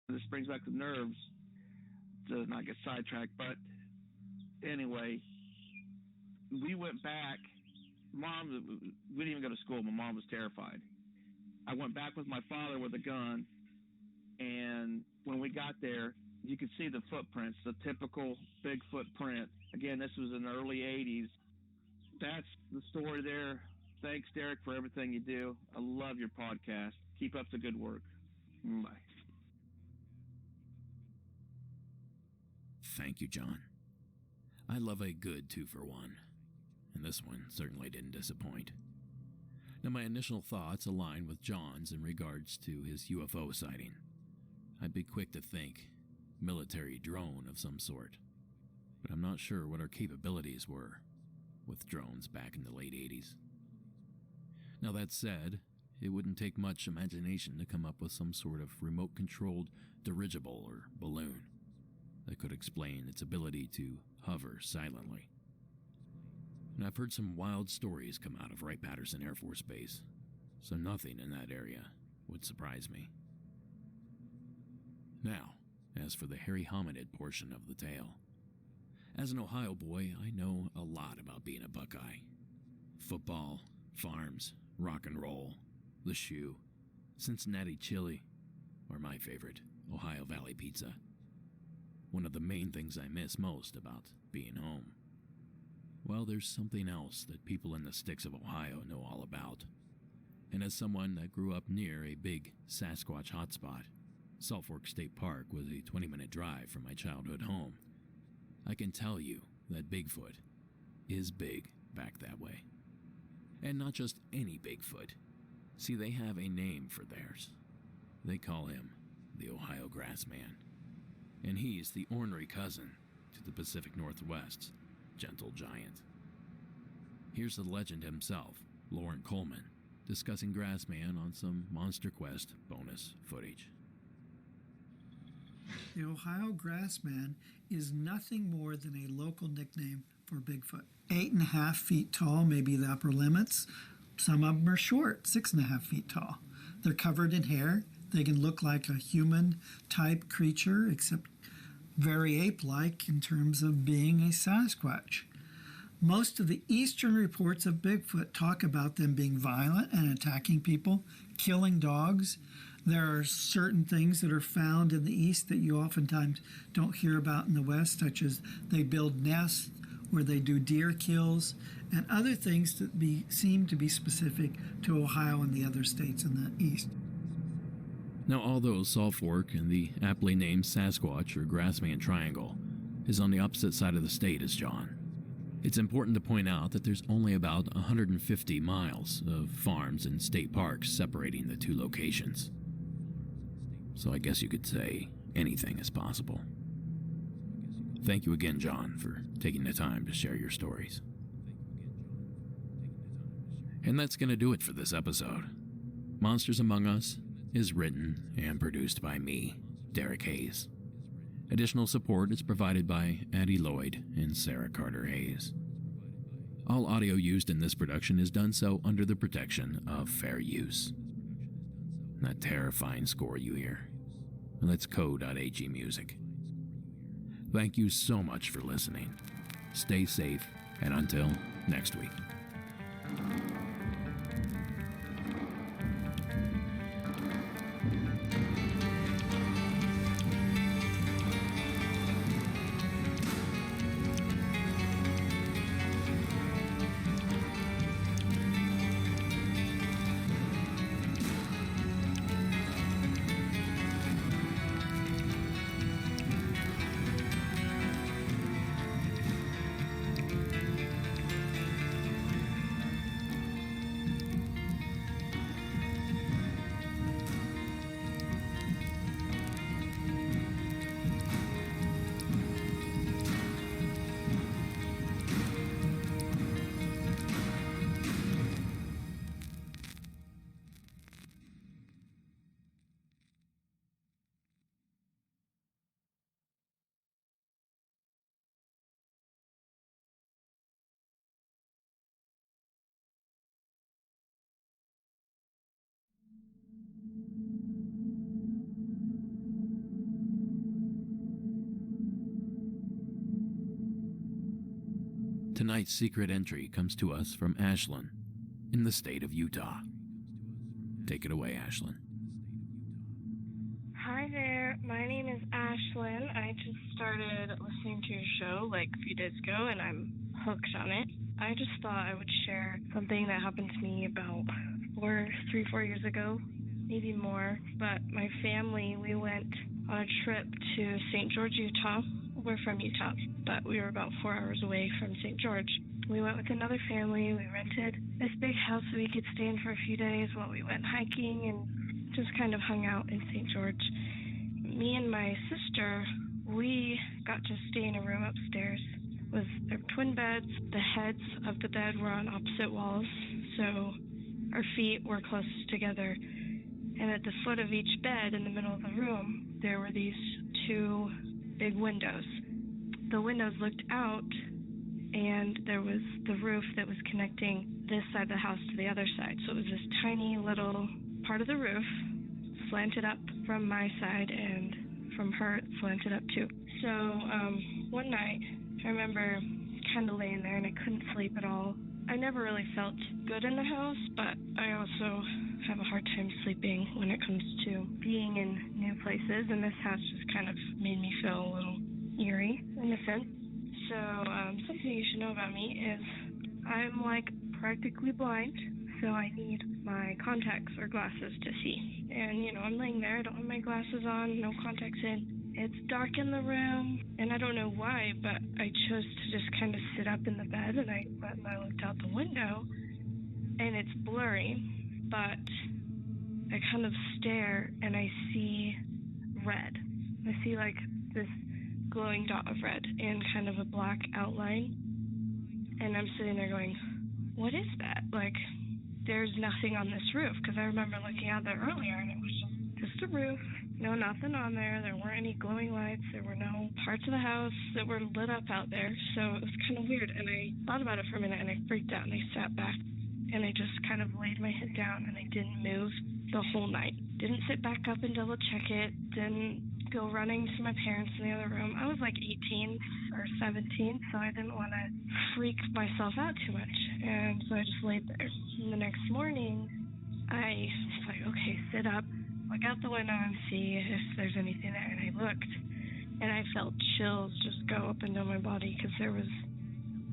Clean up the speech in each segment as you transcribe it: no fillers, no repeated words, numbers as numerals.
This brings back the nerves to not get sidetracked. But anyway, we went back. Mom, we didn't even go to school. My mom was terrified. I went back with my father with a gun, and when we got there, you could see the footprints, the typical Bigfoot print. Again, this was in the early 80s. That's the story there. Thanks, Derek, for everything you do. I love your podcast. Keep up the good work. Bye. Thank you, John. I love a good 2-for-1, and this one certainly didn't disappoint. Now, my initial thoughts align with John's in regards to his UFO sighting. I'd be quick to think military drone of some sort, but I'm not sure what our capabilities were with drones back in the late 80s. Now, that said, it wouldn't take much imagination to come up with some sort of remote-controlled dirigible or balloon that could explain its ability to hover silently. And I've heard some wild stories come out of Wright-Patterson Air Force Base, so nothing in that area would surprise me. Now, as for the hairy hominid portion of the tale. As an Ohio boy, I know a lot about being a Buckeye. Football, farms, rock and roll, the shoe, Cincinnati chili, or my favorite, Ohio Valley pizza. One of the main things I miss most about being home. Well, there's something else that people in the sticks of Ohio know all about. And as someone that grew up near a big Sasquatch hotspot, Salt Fork State Park was a 20-minute drive from my childhood home, I can tell you that Bigfoot is big back that way. And not just any Bigfoot. See, they have a name for theirs. They call him the Ohio Grassman. And he's the ornery cousin to the Pacific Northwest's gentle giant. Here's the legend himself, Lauren Coleman, discussing Grassman on some Monster Quest bonus footage. The Ohio Grassman is nothing more than a local nickname for Bigfoot. 8.5 feet tall may be the upper limits. Some of them are short, 6.5 feet tall. They're covered in hair. They can look like a human-type creature, except very ape-like in terms of being a Sasquatch. Most of the eastern reports of Bigfoot talk about them being violent and attacking people, killing dogs. There are certain things that are found in the east that you oftentimes don't hear about in the west, such as they build nests where they do deer kills, and other things that seem to be specific to Ohio and the other states in the east. Now, although Salt Fork and the aptly named Sasquatch or Grassman Triangle is on the opposite side of the state as John, it's important to point out that there's only about 150 miles of farms and state parks separating the two locations. So I guess you could say anything is possible. Thank you again, John, for taking the time to share your stories. And that's going to do it for this episode. Monsters Among Us is written and produced by me, Derek Hayes. Additional support is provided by Addie Lloyd and Sarah Carter Hayes. All audio used in this production is done so under the protection of fair use. That terrifying score you hear, that's Co.ag music. Thank you so much for listening. Stay safe, and until next week. Tonight's secret entry comes to us from Ashlyn in the state of Utah. Take it away, Ashlyn. Hi there, my name is Ashlyn. I just started listening to your show like a few days ago and I'm hooked on it. I just thought I would share something that happened to me about 4 years ago, maybe more. But my family, we went on a trip to St. George, Utah. We're from Utah, but we were about 4 hours away from St. George. We went with another family. We rented this big house so we could stay in for a few days while we went hiking and just kind of hung out in St. George. Me and my sister, we got to stay in a room upstairs with their twin beds. The heads of the bed were on opposite walls, so our feet were close together. And at the foot of each bed in the middle of the room, there were these two big windows. The windows looked out, and there was the roof that was connecting this side of the house to the other side. So it was this tiny little part of the roof slanted up from my side, and from her it slanted up too. So one night, I remember kind of laying there and I couldn't sleep at all. I never really felt good in the house, but I also have a hard time sleeping when it comes to being in new places, and this house just kind of made me feel a little eerie in a sense. So something you should know about me is I'm like practically blind, so I need my contacts or glasses to see. And I'm laying there, I don't have my glasses on, no contacts in. It's dark in the room, and I don't know why, but I chose to just kind of sit up in the bed, and I looked out the window, and it's blurry, but I kind of stare, and I see red. I see like this glowing dot of red and kind of a black outline, and I'm sitting there going, what is that? Like, there's nothing on this roof, because I remember looking out there earlier, and it was just a roof. No, nothing on there. There weren't any glowing lights. There were no parts of the house that were lit up out there. So it was kind of weird. And I thought about it for a minute, and I freaked out, and I sat back, and I just kind of laid my head down, and I didn't move the whole night. Didn't sit back up and double check it. Didn't go running to my parents in the other room. I was like 18 or 17, so I didn't want to freak myself out too much. And so I just laid there. And the next morning, I was like, okay, sit up, look out the window and see if there's anything there. And I looked, and I felt chills just go up and down my body because there was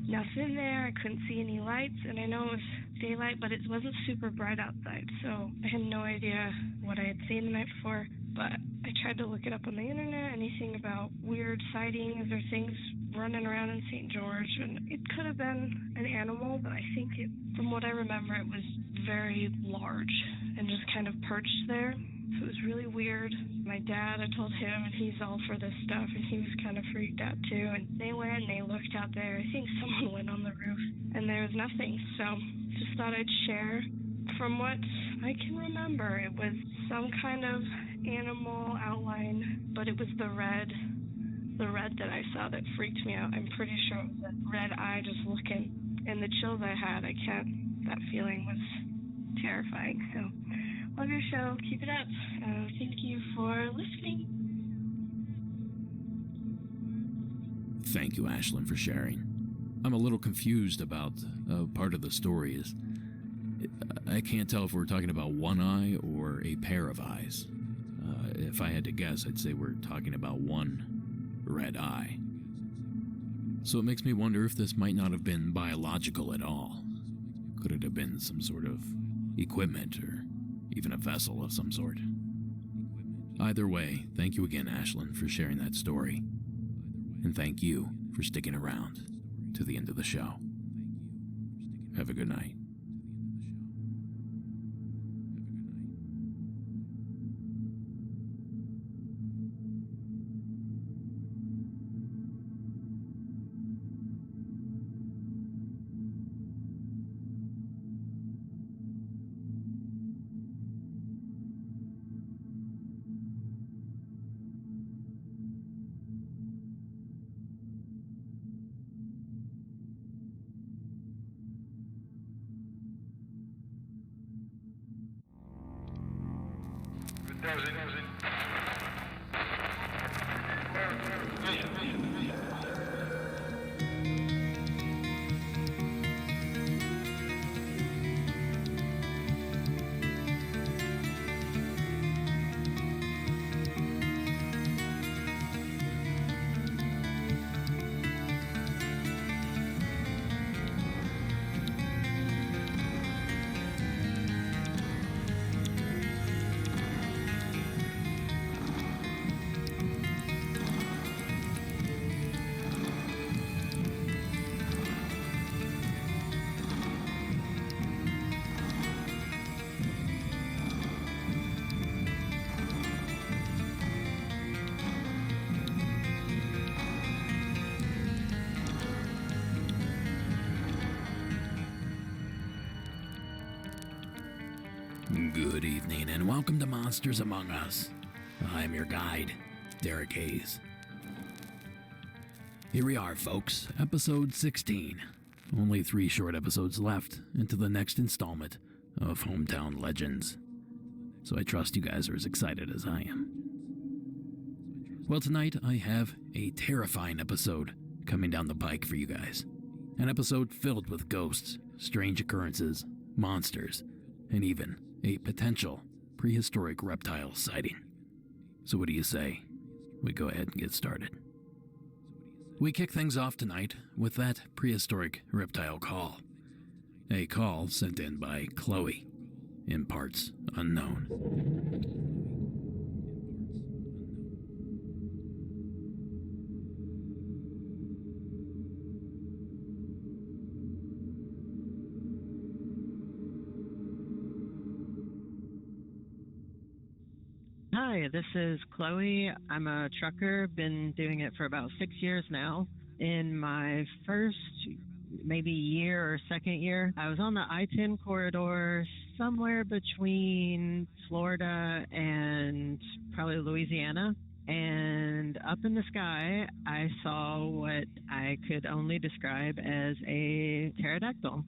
nothing there. I couldn't see any lights, and I know it was daylight, but it wasn't super bright outside, so I had no idea what I had seen the night before. But I tried to look it up on the internet, anything about weird sightings or things running around in St. George, and it could have been an animal, but I think from what I remember, it was very large and just kind of perched there. So it was really weird. My dad, I told him, and he's all for this stuff, and he was kind of freaked out too. And they went and they looked out there. I think someone went on the roof, and there was nothing. So just thought I'd share. From what I can remember, it was some kind of animal outline, but it was the red that I saw that freaked me out. I'm pretty sure it was a red eye just looking, and the chills I had, that feeling was terrifying. So love your show. Keep it up. Thank you for listening. Thank you, Ashlyn, for sharing. I'm a little confused about part of the story. I can't tell if we're talking about one eye or a pair of eyes. If I had to guess, I'd say we're talking about one red eye. So it makes me wonder if this might not have been biological at all. Could it have been some sort of equipment or even a vessel of some sort? Either way, thank you again, Ashlyn, for sharing that story. And thank you for sticking around to the end of the show. Have a good night. Good evening and welcome to Monsters Among Us. I'm your guide, Derek Hayes. Here we are, folks, episode 16. Only 3 short episodes left into the next installment of Hometown Legends. So I trust you guys are as excited as I am. Well, tonight I have a terrifying episode coming down the pike for you guys. An episode filled with ghosts, strange occurrences, monsters, and even a potential prehistoric reptile sighting. So what do you say? We go ahead and get started. We kick things off tonight with that prehistoric reptile call. A call sent in by Chloe, in parts unknown. Hi, this is Chloe. I'm a trucker, been doing it for about 6 years now. In my first maybe year or second year, I was on the I-10 corridor somewhere between Florida and probably Louisiana. And up in the sky, I saw what I could only describe as a pterodactyl.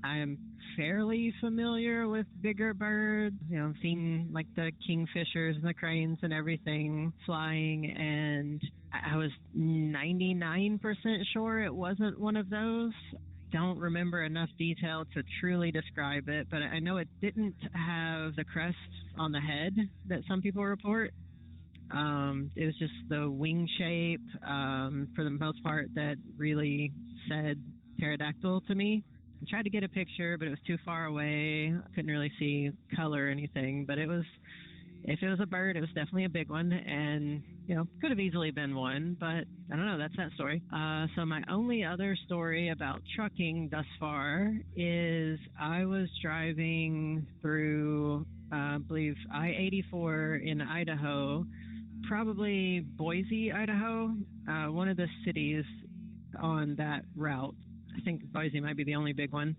I'm fairly familiar with bigger birds, seen like the kingfishers and the cranes and everything flying, and I was 99% sure it wasn't one of those. Don't remember enough detail to truly describe it, but I know it didn't have the crest on the head that some people report. It was just the wing shape, for the most part, that really said pterodactyl to me. I tried to get a picture, but it was too far away. Couldn't really see color or anything, but if it was a bird, it was definitely a big one, and, could have easily been one, but I don't know, that's that story. So my only other story about trucking thus far is I was driving through, I believe, I-84 in Idaho, probably Boise, Idaho, one of the cities on that route. I think Boise might be the only big one.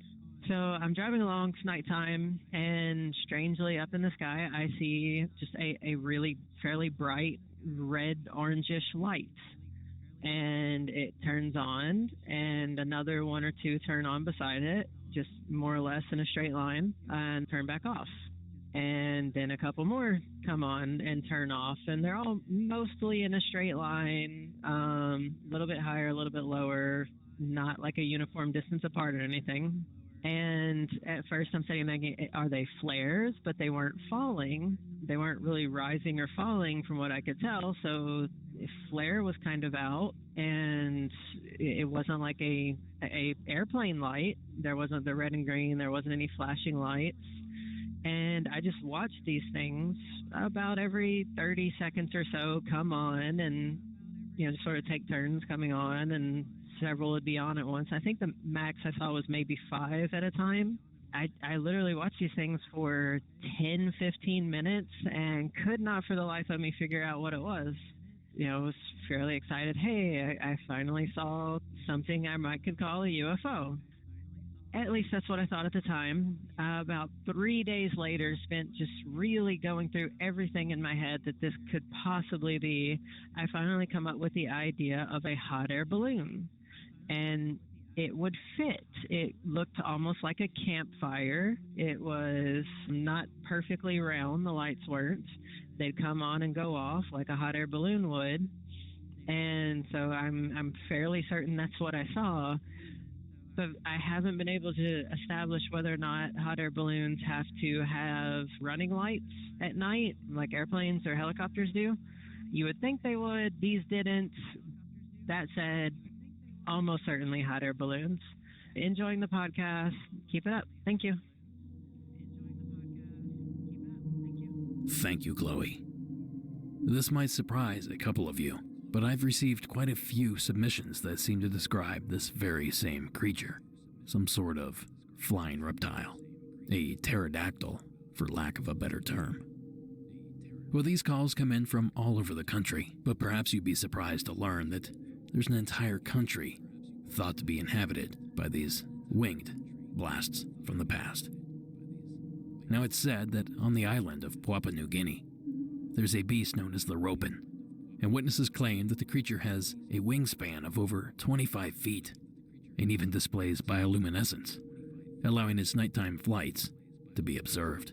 So I'm driving along, it's nighttime, and strangely up in the sky, I see just a really fairly bright red orangish light. And it turns on, and another one or two turn on beside it, just more or less in a straight line, and turn back off. And then a couple more come on and turn off, and they're all mostly in a straight line, a little bit higher, a little bit lower, not like a uniform distance apart or anything. And at first I'm thinking, are they flares? But they weren't falling. They weren't really rising or falling from what I could tell. So flare was kind of out, and it wasn't like a airplane light. There wasn't the red and green. There wasn't any flashing lights. And I just watched these things about every 30 seconds or so come on, and just sort of take turns coming on, and several would be on at once. I think the max I saw was maybe 5 at a time. I literally watched these things for 10, 15 minutes and could not for the life of me figure out what it was. I was fairly excited. Hey, I finally saw something I could call a UFO. At least that's what I thought at the time. About 3 days later, spent just really going through everything in my head that this could possibly be. I finally come up with the idea of a hot air balloon. And it would fit. It looked almost like a campfire. It was not perfectly round, the lights weren't. They'd come on and go off like a hot air balloon would. And so I'm fairly certain that's what I saw. But I haven't been able to establish whether or not hot air balloons have to have running lights at night, like airplanes or helicopters do. You would think they would. These didn't. That said, almost certainly hot air balloons. Enjoying the podcast. Keep it up. Thank you. Thank you, Chloe. This might surprise a couple of you, but I've received quite a few submissions that seem to describe this very same creature. Some sort of flying reptile. A pterodactyl, for lack of a better term. Well, these calls come in from all over the country, but perhaps you'd be surprised to learn that there's an entire country thought to be inhabited by these winged blasts from the past. Now, it's said that on the island of Papua New Guinea, there's a beast known as the Ropin, and witnesses claim that the creature has a wingspan of over 25 feet and even displays bioluminescence, allowing its nighttime flights to be observed.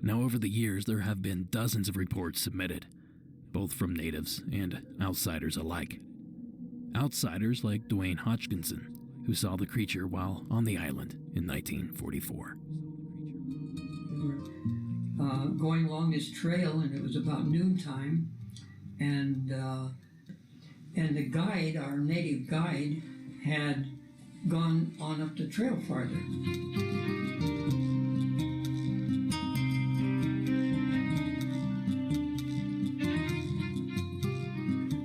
Now, over the years, there have been dozens of reports submitted, both from natives and outsiders alike. Outsiders like Dwayne Hodgkinson, who saw the creature while on the island in 1944. We were going along this trail, and it was about noontime, and the guide, our native guide, had gone on up the trail farther.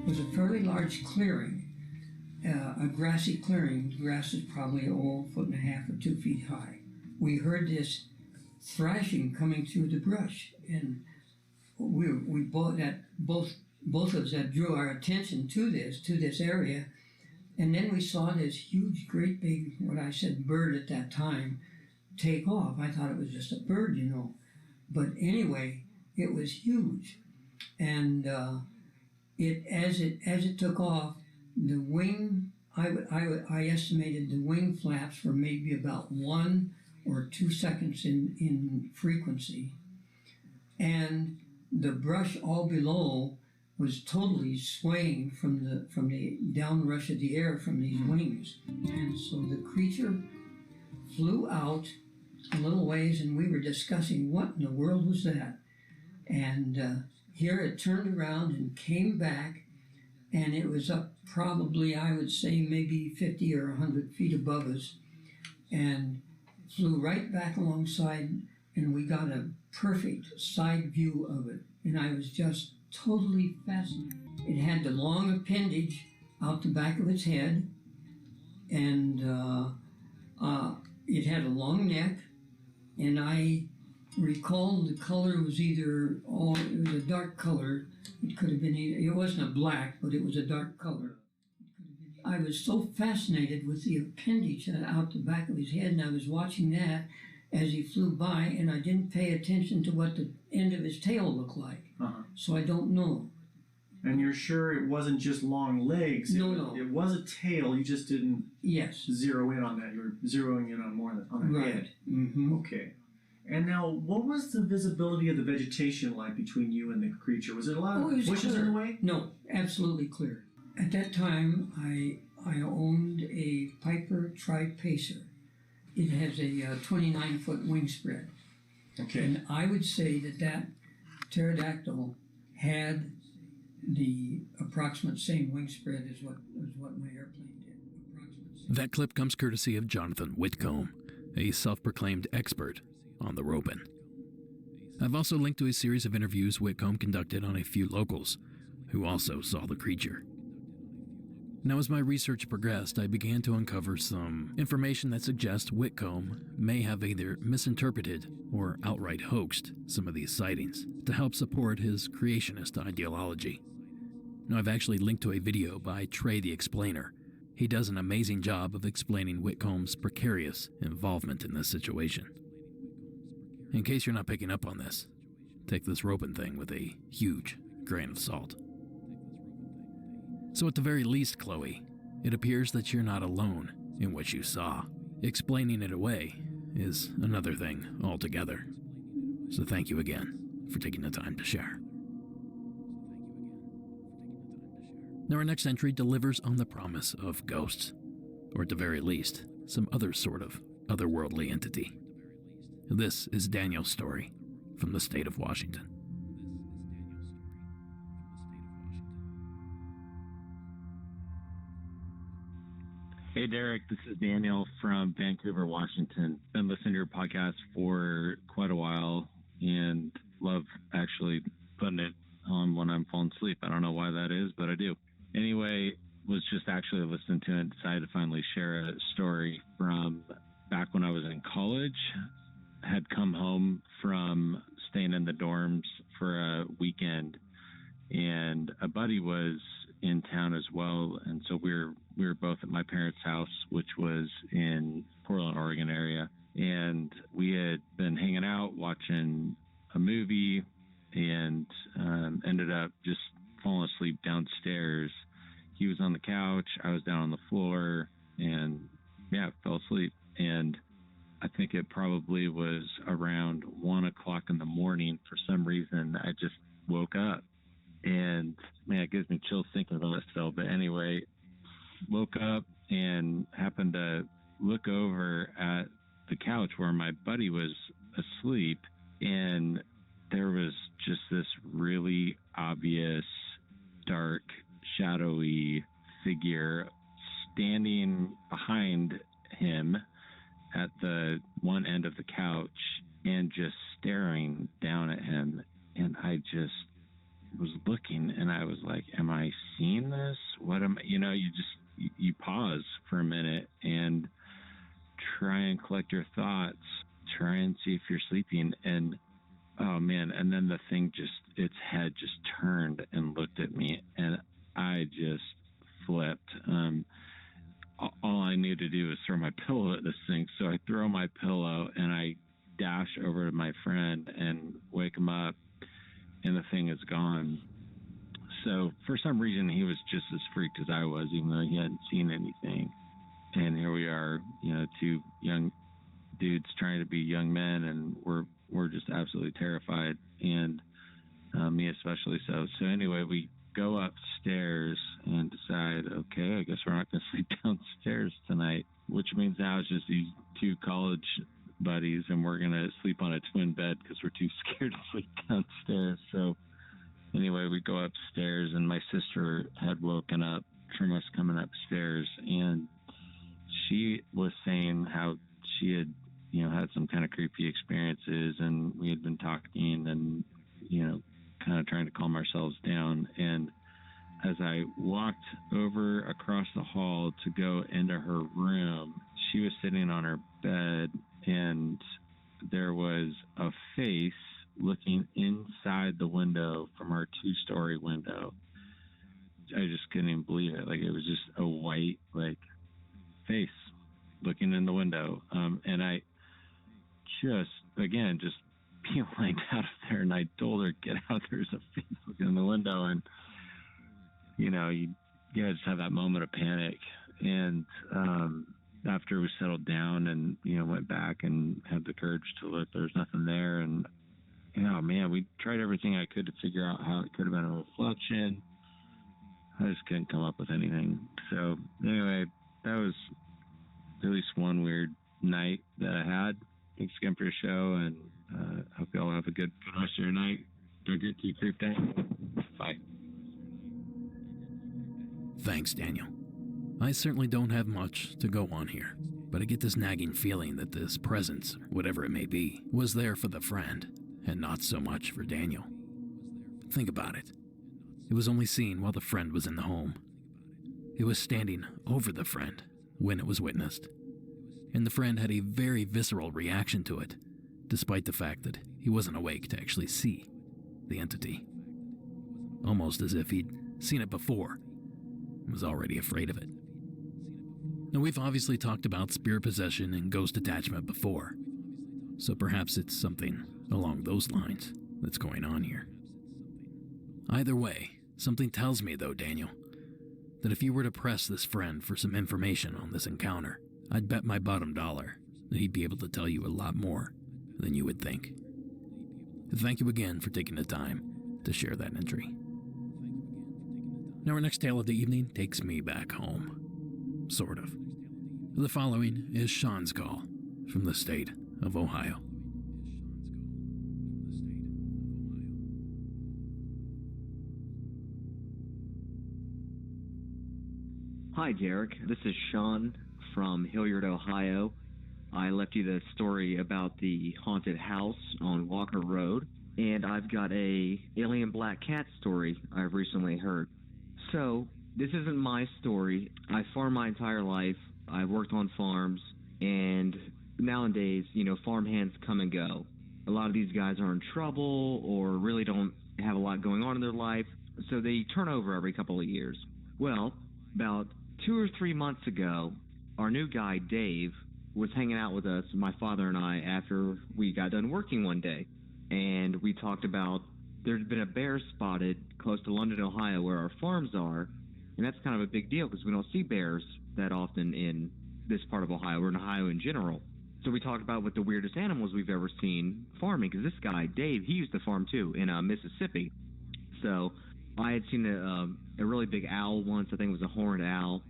It was a fairly large clearing, a grassy clearing. The grass is probably 1.5 feet or 2 feet high. We heard this thrashing coming through the brush, and we both of us that drew our attention to this area, and then we saw this huge, great big, what I said, bird at that time, take off. I thought it was just a bird, but anyway, it was huge, and as it took off, the wing, I estimated the wing flaps were maybe about 1 or 2 seconds in frequency, and the brush all below was totally swaying from the downrush of the air from these wings. And so the creature flew out a little ways, and we were discussing what in the world was that. And here it turned around and came back, and it was up probably, I would say, maybe 50 or 100 feet above us, and flew right back alongside, and we got a perfect side view of it. And I was just totally fascinated. It had the long appendage out the back of its head, and it had a long neck, and I recall the color was it was a dark color. It could have been, it wasn't a black, but it was a dark color. I was so fascinated with the appendage out the back of his head, and I was watching that as he flew by, and I didn't pay attention to what the end of his tail looked like. So I don't know. And you're sure it wasn't just long legs? No. It was a tail, you just didn't zero in on that. You were zeroing in on more on the head. Mm-hmm. Okay. And now, what was the visibility of the vegetation like between you and the creature? Was it a lot of bushes in the way? No, absolutely clear. At that time, I owned a Piper Tri-Pacer. It has a 29-foot wingspread. Okay. And I would say that pterodactyl had the approximate same wingspread as what my airplane did. That clip comes courtesy of Jonathan Whitcomb, a self-proclaimed expert on the Ropin. I've also linked to a series of interviews Whitcomb conducted on a few locals who also saw the creature. Now, as my research progressed, I began to uncover some information that suggests Whitcomb may have either misinterpreted or outright hoaxed some of these sightings to help support his creationist ideology. Now, I've actually linked to a video by Trey the Explainer. He does an amazing job of explaining Whitcomb's precarious involvement in this situation. In case you're not picking up on this, take this Ropin thing with a huge grain of salt. So at the very least, Chloe, it appears that you're not alone in what you saw. Explaining it away is another thing altogether. So thank you again for taking the time to share. Now our next entry delivers on the promise of ghosts, or at the very least, some other sort of otherworldly entity. This is Daniel's story from the state of Washington. Hey, Derek, this is Daniel from Vancouver, Washington. Been listening to your podcast for quite a while and love actually putting it on when I'm falling asleep. I don't know why that is, but I do. Anyway, was just actually listening to it and decided to finally share a story from back when I was in college. Had come home from staying in the dorms for a weekend, and a buddy was in town as well, and so we were both at my parents' house, which was in Portland, Oregon area, and we had been hanging out watching a movie and ended up just falling asleep downstairs. He was on the couch, I was down on the floor, and fell asleep. And I think it probably was around 1 o'clock in the morning. For some reason, I just woke up, and man, it gives me chills thinking about it still. But anyway, woke up and happened to look over at the couch where my buddy was asleep, and there was just this really obvious, dark, shadowy figure standing behind him at the one end of the couch and just staring down at him. And I just was looking, and I was like, am I seeing this? What am I, you pause for a minute and try and collect your thoughts, try and see if you're sleeping. And oh man, and then the thing its head just turned and looked at me, and I just flipped. All I knew to do was throw my pillow at this thing. So I throw my pillow and I dash over to my friend and wake him up, and the thing is gone. So for some reason, he was just as freaked as I was, even though he hadn't seen anything. And here we are, two young dudes trying to be young men, and we're just absolutely terrified, and me especially so. So anyway, we go upstairs and decide, okay, I guess we're not going to sleep downstairs tonight, which means now it's just these two college buddies, and we're going to sleep on a twin bed because we're too scared to sleep downstairs. So anyway, we go upstairs, and my sister had woken up from us coming upstairs, and she was saying how she had, had some kind of creepy experiences, and we had been talking and, kind of trying to calm ourselves down. And as I walked over across the hall to go into her room, she was sitting on her bed, and there was a face looking inside the window from our 2-story window. I just couldn't even believe it. Like, it was just a white, face looking in the window. And I just beelined out of there, and I told her, get out, there's a face looking in the window. And, you just have that moment of panic. And after we settled down and, went back and had the courage to look, there was nothing there. And, man, we tried everything I could to figure out how it could have been a reflection. I just couldn't come up with anything. So anyway, that was at least one weird night that I had. Thanks again for your show, and hope you all have a good rest of your night. Don't get too creeped out. Bye. Thanks, Daniel. I certainly don't have much to go on here, but I get this nagging feeling that this presence, whatever it may be, was there for the friend, and not so much for Daniel. Think about it. It was only seen while the friend was in the home. It was standing over the friend when it was witnessed, and the friend had a very visceral reaction to it, despite the fact that he wasn't awake to actually see the entity. Almost as if he'd seen it before and was already afraid of it. Now, we've obviously talked about spirit possession and ghost attachment before, so perhaps it's something along those lines that's going on here. Either way, something tells me, though, Daniel, that if you were to press this friend for some information on this encounter, I'd bet my bottom dollar that he'd be able to tell you a lot more than you would think. Thank you again for taking the time to share that entry. Now, our next tale of the evening takes me back home. Sort of. The following is Sean's call from the state of Ohio. Hi, Derek. This is Sean from Hilliard, Ohio. I left you the story about the haunted house on Walker Road, and I've got a alien black cat story I've recently heard. So, this isn't my story. I farmed my entire life. I've worked on farms, and nowadays, farm hands come and go. A lot of these guys are in trouble or really don't have a lot going on in their life, so they turn over every couple of years. Well, about 2 or 3 months ago, our new guy, Dave, was hanging out with us, my father and I, after we got done working one day. And we talked about there'd been a bear spotted close to London, Ohio, where our farms are. And that's kind of a big deal because we don't see bears that often in this part of Ohio or in Ohio in general. So we talked about what the weirdest animals we've ever seen farming, because this guy, Dave, he used to farm too in Mississippi. So I had seen a really big owl once. I think it was a horned owl.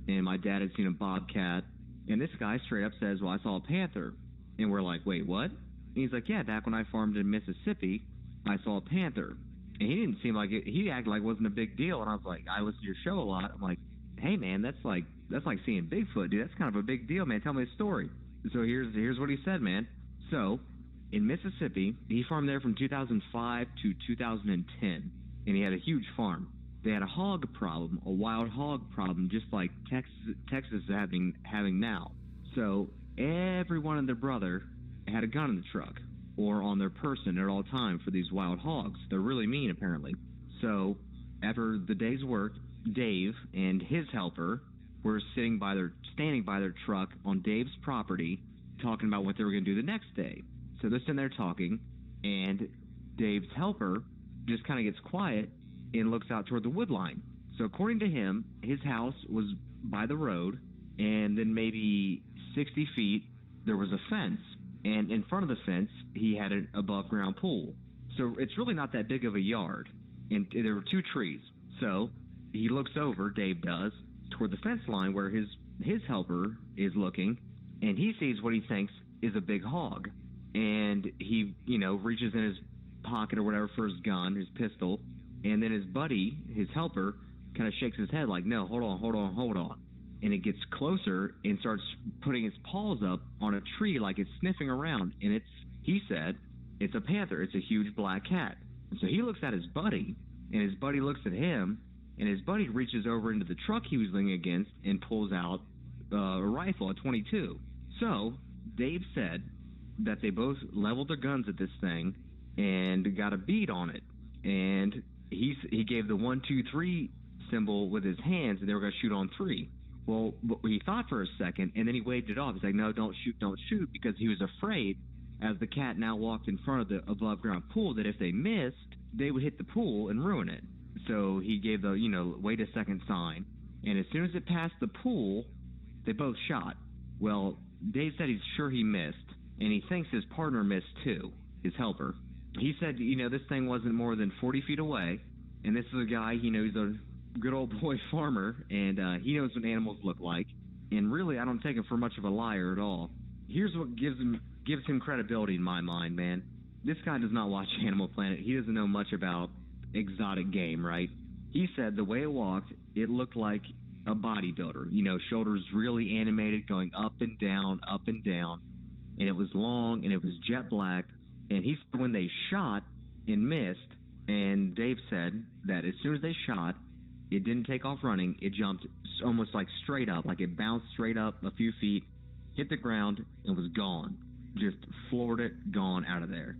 And my dad had seen a bobcat. And this guy straight up says, well, I saw a panther. And we're like, wait, what? And he's like, yeah, back when I farmed in Mississippi, I saw a panther. And he didn't seem like it. He acted like it wasn't a big deal. And I was like, I listen to your show a lot. I'm like, hey, man, that's like seeing Bigfoot, dude. That's kind of a big deal, man. Tell me a story. So here's what he said, man. So in Mississippi, he farmed there from 2005 to 2010, and he had a huge farm. They had a hog problem, a wild hog problem, just like Texas is having now. So everyone and their brother had a gun in the truck or on their person at all time for these wild hogs. They're really mean, apparently. So after the day's work, Dave and his helper were standing by their truck on Dave's property, talking about what they were going to do the next day. So they're sitting there talking, and Dave's helper just kind of gets quiet and looks out toward the wood line. So according to him, his house was by the road, and then maybe 60 feet, there was a fence. And in front of the fence, he had an above-ground pool. So it's really not that big of a yard. And there were two trees. So he looks over, Dave does, toward the fence line where his helper is looking, and he sees what he thinks is a big hog. And he, reaches in his pocket or whatever for his gun, his pistol, and then his buddy, his helper, kind of shakes his head like, no, hold on. And it gets closer and starts putting its paws up on a tree like it's sniffing around, and he said, it's a panther. It's a huge black cat. And so he looks at his buddy, and his buddy looks at him, and his buddy reaches over into the truck he was leaning against and pulls out a rifle, a .22. So Dave said that they both leveled their guns at this thing and got a bead on it. And he gave the 1, 2, 3 symbol with his hands, and they were going to shoot on 3. Well, he thought for a second, and then he waved it off. He's like, no, don't shoot, because he was afraid, as the cat now walked in front of the above-ground pool, that if they missed, they would hit the pool and ruin it. So he gave the, wait a second sign. And as soon as it passed the pool, they both shot. Well, Dave said he's sure he missed, and he thinks his partner missed too, his helper. He said, this thing wasn't more than 40 feet away, and this is a guy, he's a good old boy farmer, and he knows what animals look like. And really, I don't take him for much of a liar at all. Here's what gives him credibility in my mind, man. This guy does not watch Animal Planet. He doesn't know much about exotic game, right? He said the way it walked, it looked like a bodybuilder. Shoulders really animated, going up and down, and it was long and it was jet black. And he said when they shot and missed, and Dave said that as soon as they shot, it didn't take off running. It jumped almost like straight up, like it bounced straight up a few feet, hit the ground, and was gone. Just floored it, gone out of there.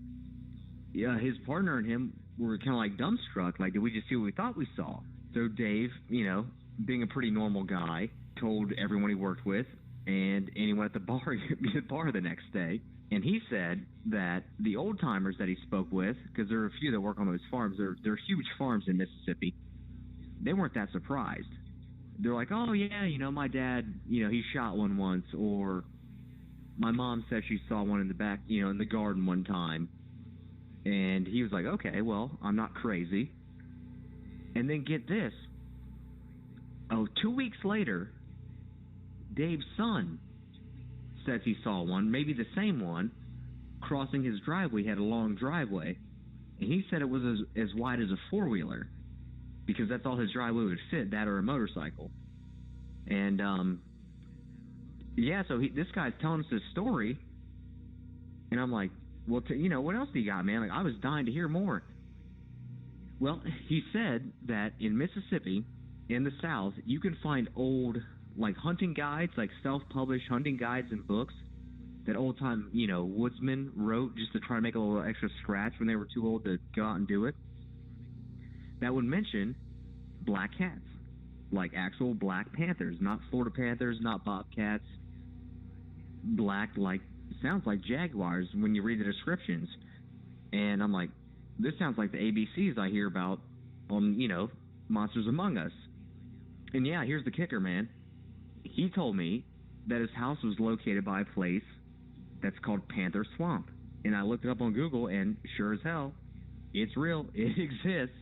Yeah, his partner and him were kind of like dumbstruck. Like, did we just see what we thought we saw? So Dave, being a pretty normal guy, told everyone he worked with and anyone at the bar the next day. And he said that the old timers that he spoke with, because there are a few that work on those farms, they're huge farms in Mississippi, they weren't that surprised. They're like, oh yeah, my dad, he shot one once, or my mom said she saw one in the back, in the garden one time. And he was like, okay, well, I'm not crazy. And then get this. 2 weeks later, Dave's son says he saw one, maybe the same one, crossing his driveway. He had a long driveway. And he said it was as wide as a four-wheeler, because that's all his driveway would fit, that or a motorcycle. And, so this guy's telling us this story, and I'm like, well, what else do you got, man? Like, I was dying to hear more. Well, he said that in Mississippi, in the South, you can find old, like, hunting guides, like self-published hunting guides and books that old-time, woodsmen wrote just to try to make a little extra scratch when they were too old to go out and do it, that would mention black cats, like actual black panthers, not Florida panthers, not bobcats. black, like, sounds like jaguars when you read the descriptions. And I'm like, this sounds like the ABCs I hear about on, Monsters Among Us. And yeah, here's the kicker, man. He told me that his house was located by a place that's called Panther Swamp. And I looked it up on Google, and sure as hell, it's real. It exists.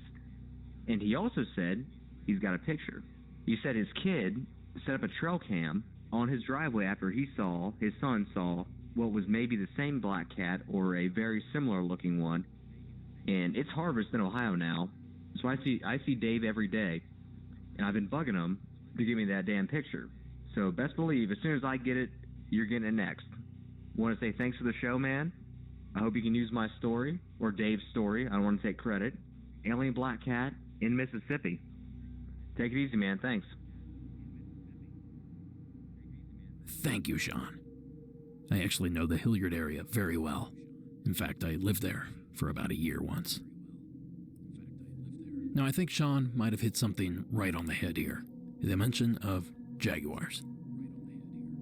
And he also said he's got a picture. He said his kid set up a trail cam on his driveway after his son saw what was maybe the same black cat or a very similar looking one. And it's harvest in Ohio now, so I see Dave every day, and I've been bugging him to give me that damn picture. So best believe, as soon as I get it, you're getting it next. Want to say thanks for the show, man. I hope you can use my story, or Dave's story. I don't want to take credit. Alien black cat in Mississippi. Take it easy, man. Thanks. Thank you, Sean. I actually know the Hilliard area very well. In fact, I lived there for about a year once. Now, I think Sean might have hit something right on the head here. The mention of jaguars.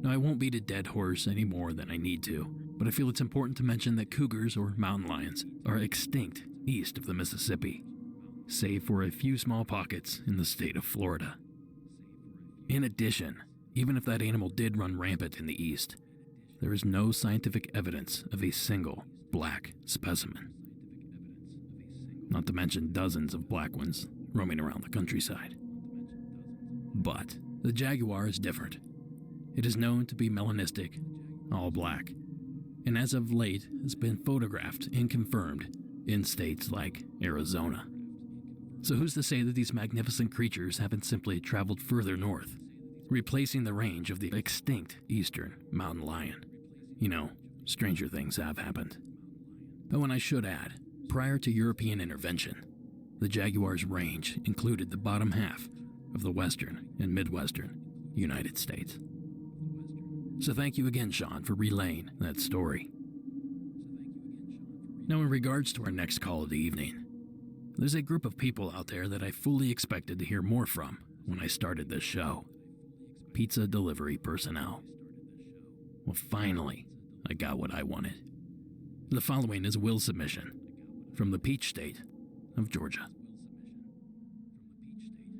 Now, I won't beat a dead horse any more than I need to, but I feel it's important to mention that cougars or mountain lions are extinct east of the Mississippi, save for a few small pockets in the state of Florida. In addition, even if that animal did run rampant in the east, there is no scientific evidence of a single black specimen. Not to mention dozens of black ones roaming around the countryside. But the jaguar is different. It is known to be melanistic, all black, and as of late has been photographed and confirmed in states like Arizona. So who's to say that these magnificent creatures haven't simply traveled further north, replacing the range of the extinct eastern mountain lion? Stranger things have happened. Oh, and I should add, prior to European intervention, the jaguar's range included the bottom half of the western and midwestern United States. So thank you again, Sean, for relaying that story. Now, in regards to our next call of the evening, there's a group of people out there that I fully expected to hear more from when I started this show. Pizza delivery personnel. Well, finally, I got what I wanted. The following is Will's submission from the Peach State of Georgia.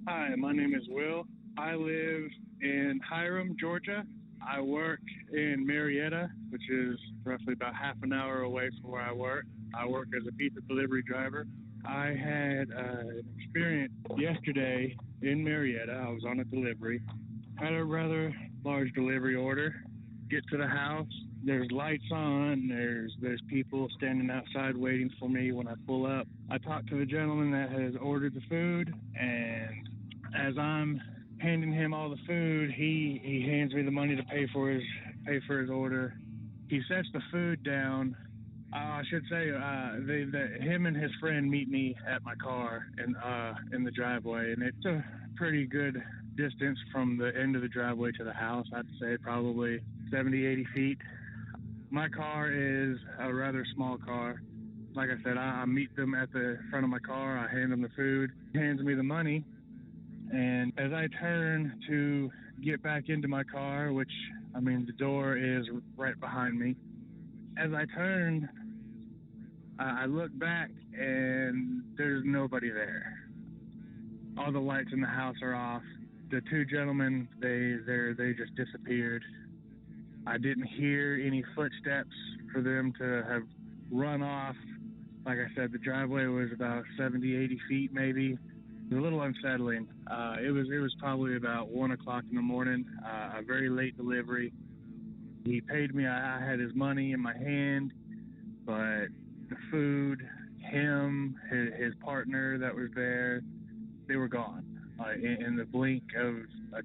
Hi, my name is Will. I live in Hiram, Georgia. I work in Marietta, which is roughly about half an hour away from where I work. I work as a pizza delivery driver. I had an experience yesterday in Marietta. I was on a delivery. Had a rather large delivery order. Get to the house. There's lights on. There's people standing outside waiting for me when I pull up. I talked to the gentleman that has ordered the food, and as I'm handing him all the food, he hands me the money to pay for his order. He sets the food down. I should say him and his friend meet me at my car in the driveway, and it's a pretty good distance from the end of the driveway to the house. I'd say probably 70, 80 feet. My car is a rather small car. Like I said, I meet them at the front of my car. I hand them the food. He hands me the money. And as I turn to get back into my car, which, the door is right behind me. As I turn, I look back and there's nobody there. All the lights in the house are off. The two gentlemen, they just disappeared. I didn't hear any footsteps for them to have run off. Like I said, the driveway was about 70, 80 feet maybe. It was a little unsettling. It was probably about 1 o'clock in the morning, a very late delivery. He paid me. I had his money in my hand, but the food, him, his partner that was there, they were gone. In the blink of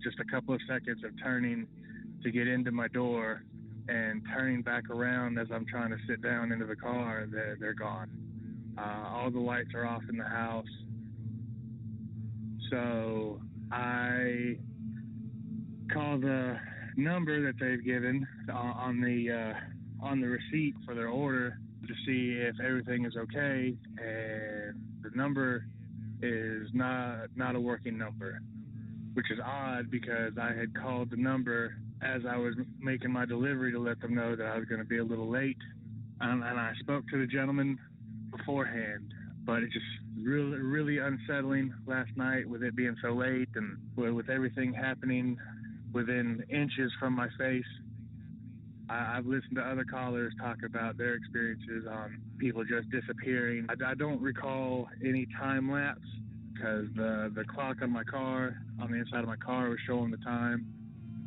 just a couple of seconds of turning to get into my door and turning back around as I'm trying to sit down into the car, they're gone. All the lights are off in the house. So I call the number that they've given on the receipt for their order to see if everything is okay, and the number is not a working number, which is odd because I had called the number as I was making my delivery to let them know that I was going to be a little late. And I spoke to the gentleman beforehand, but it just really unsettling last night with it being so late and with everything happening within inches from my face. I've listened to other callers talk about their experiences on people just disappearing. I don't recall any time lapse because the clock on my car, on the inside of my car, was showing the time.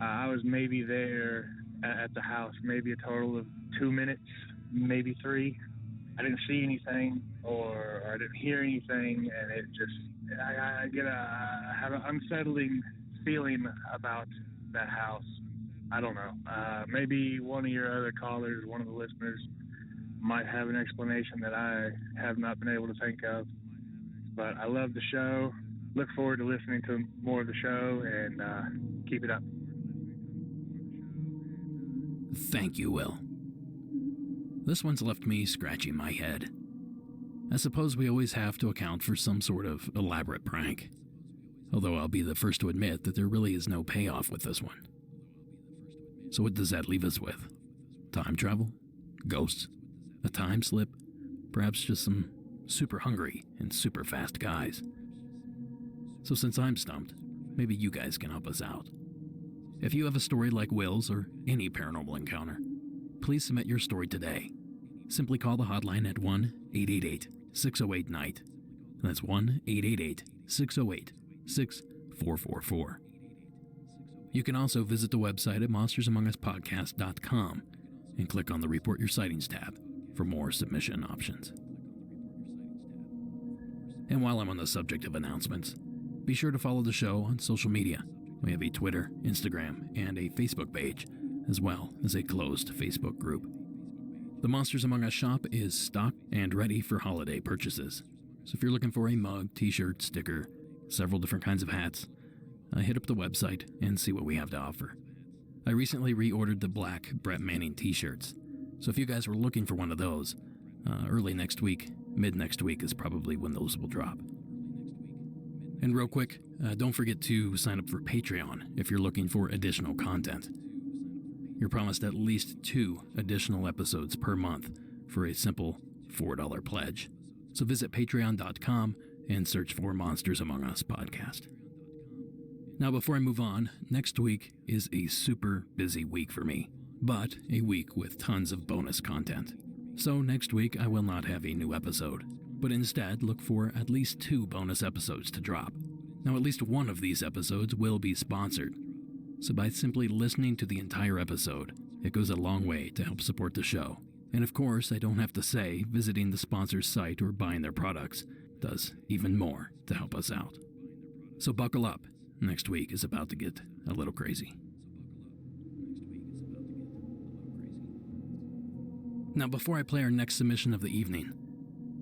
I was maybe there at the house, maybe a total of 2 minutes, maybe 3. I didn't see anything or I didn't hear anything, and it just, I have an unsettling feeling about that house. I don't know. Maybe one of your other callers, one of the listeners, might have an explanation that I have not been able to think of. But I love the show. Look forward to listening to more of the show, and keep it up. Thank you, Will. This one's left me scratching my head. I suppose we always have to account for some sort of elaborate prank. Although I'll be the first to admit that there really is no payoff with this one. So what does that leave us with? Time travel? Ghosts? A time slip? Perhaps just some super hungry and super fast guys? So since I'm stumped, maybe you guys can help us out. If you have a story like Will's or any paranormal encounter, please submit your story today. Simply call the hotline at 1-888-608-NIGHT. That's 1-888-608-6444. You can also visit the website at monstersamonguspodcast.com and click on the Report Your Sightings tab for more submission options. And while I'm on the subject of announcements, be sure to follow the show on social media. We have a Twitter, Instagram, and a Facebook page, as well as a closed Facebook group. The Monsters Among Us shop is stocked and ready for holiday purchases. So if you're looking for a mug, t-shirt, sticker, several different kinds of hats, hit up the website and see what we have to offer. I recently reordered the black Brett Manning t-shirts, so if you guys were looking for one of those, early next week, mid next week is probably when those will drop. And real quick, don't forget to sign up for Patreon if you're looking for additional content. You're promised at least 2 additional episodes per month for a simple $4 pledge. So visit patreon.com and search for Monsters Among Us podcast. Now, before I move on, next week is a super busy week for me, but a week with tons of bonus content. So next week I will not have a new episode, but instead look for at least 2 bonus episodes to drop. Now, at least one of these episodes will be sponsored. So by simply listening to the entire episode, it goes a long way to help support the show. And of course, I don't have to say visiting the sponsor's site or buying their products does even more to help us out. So buckle up. Next week is about to get a little crazy. Now, before I play our next submission of the evening,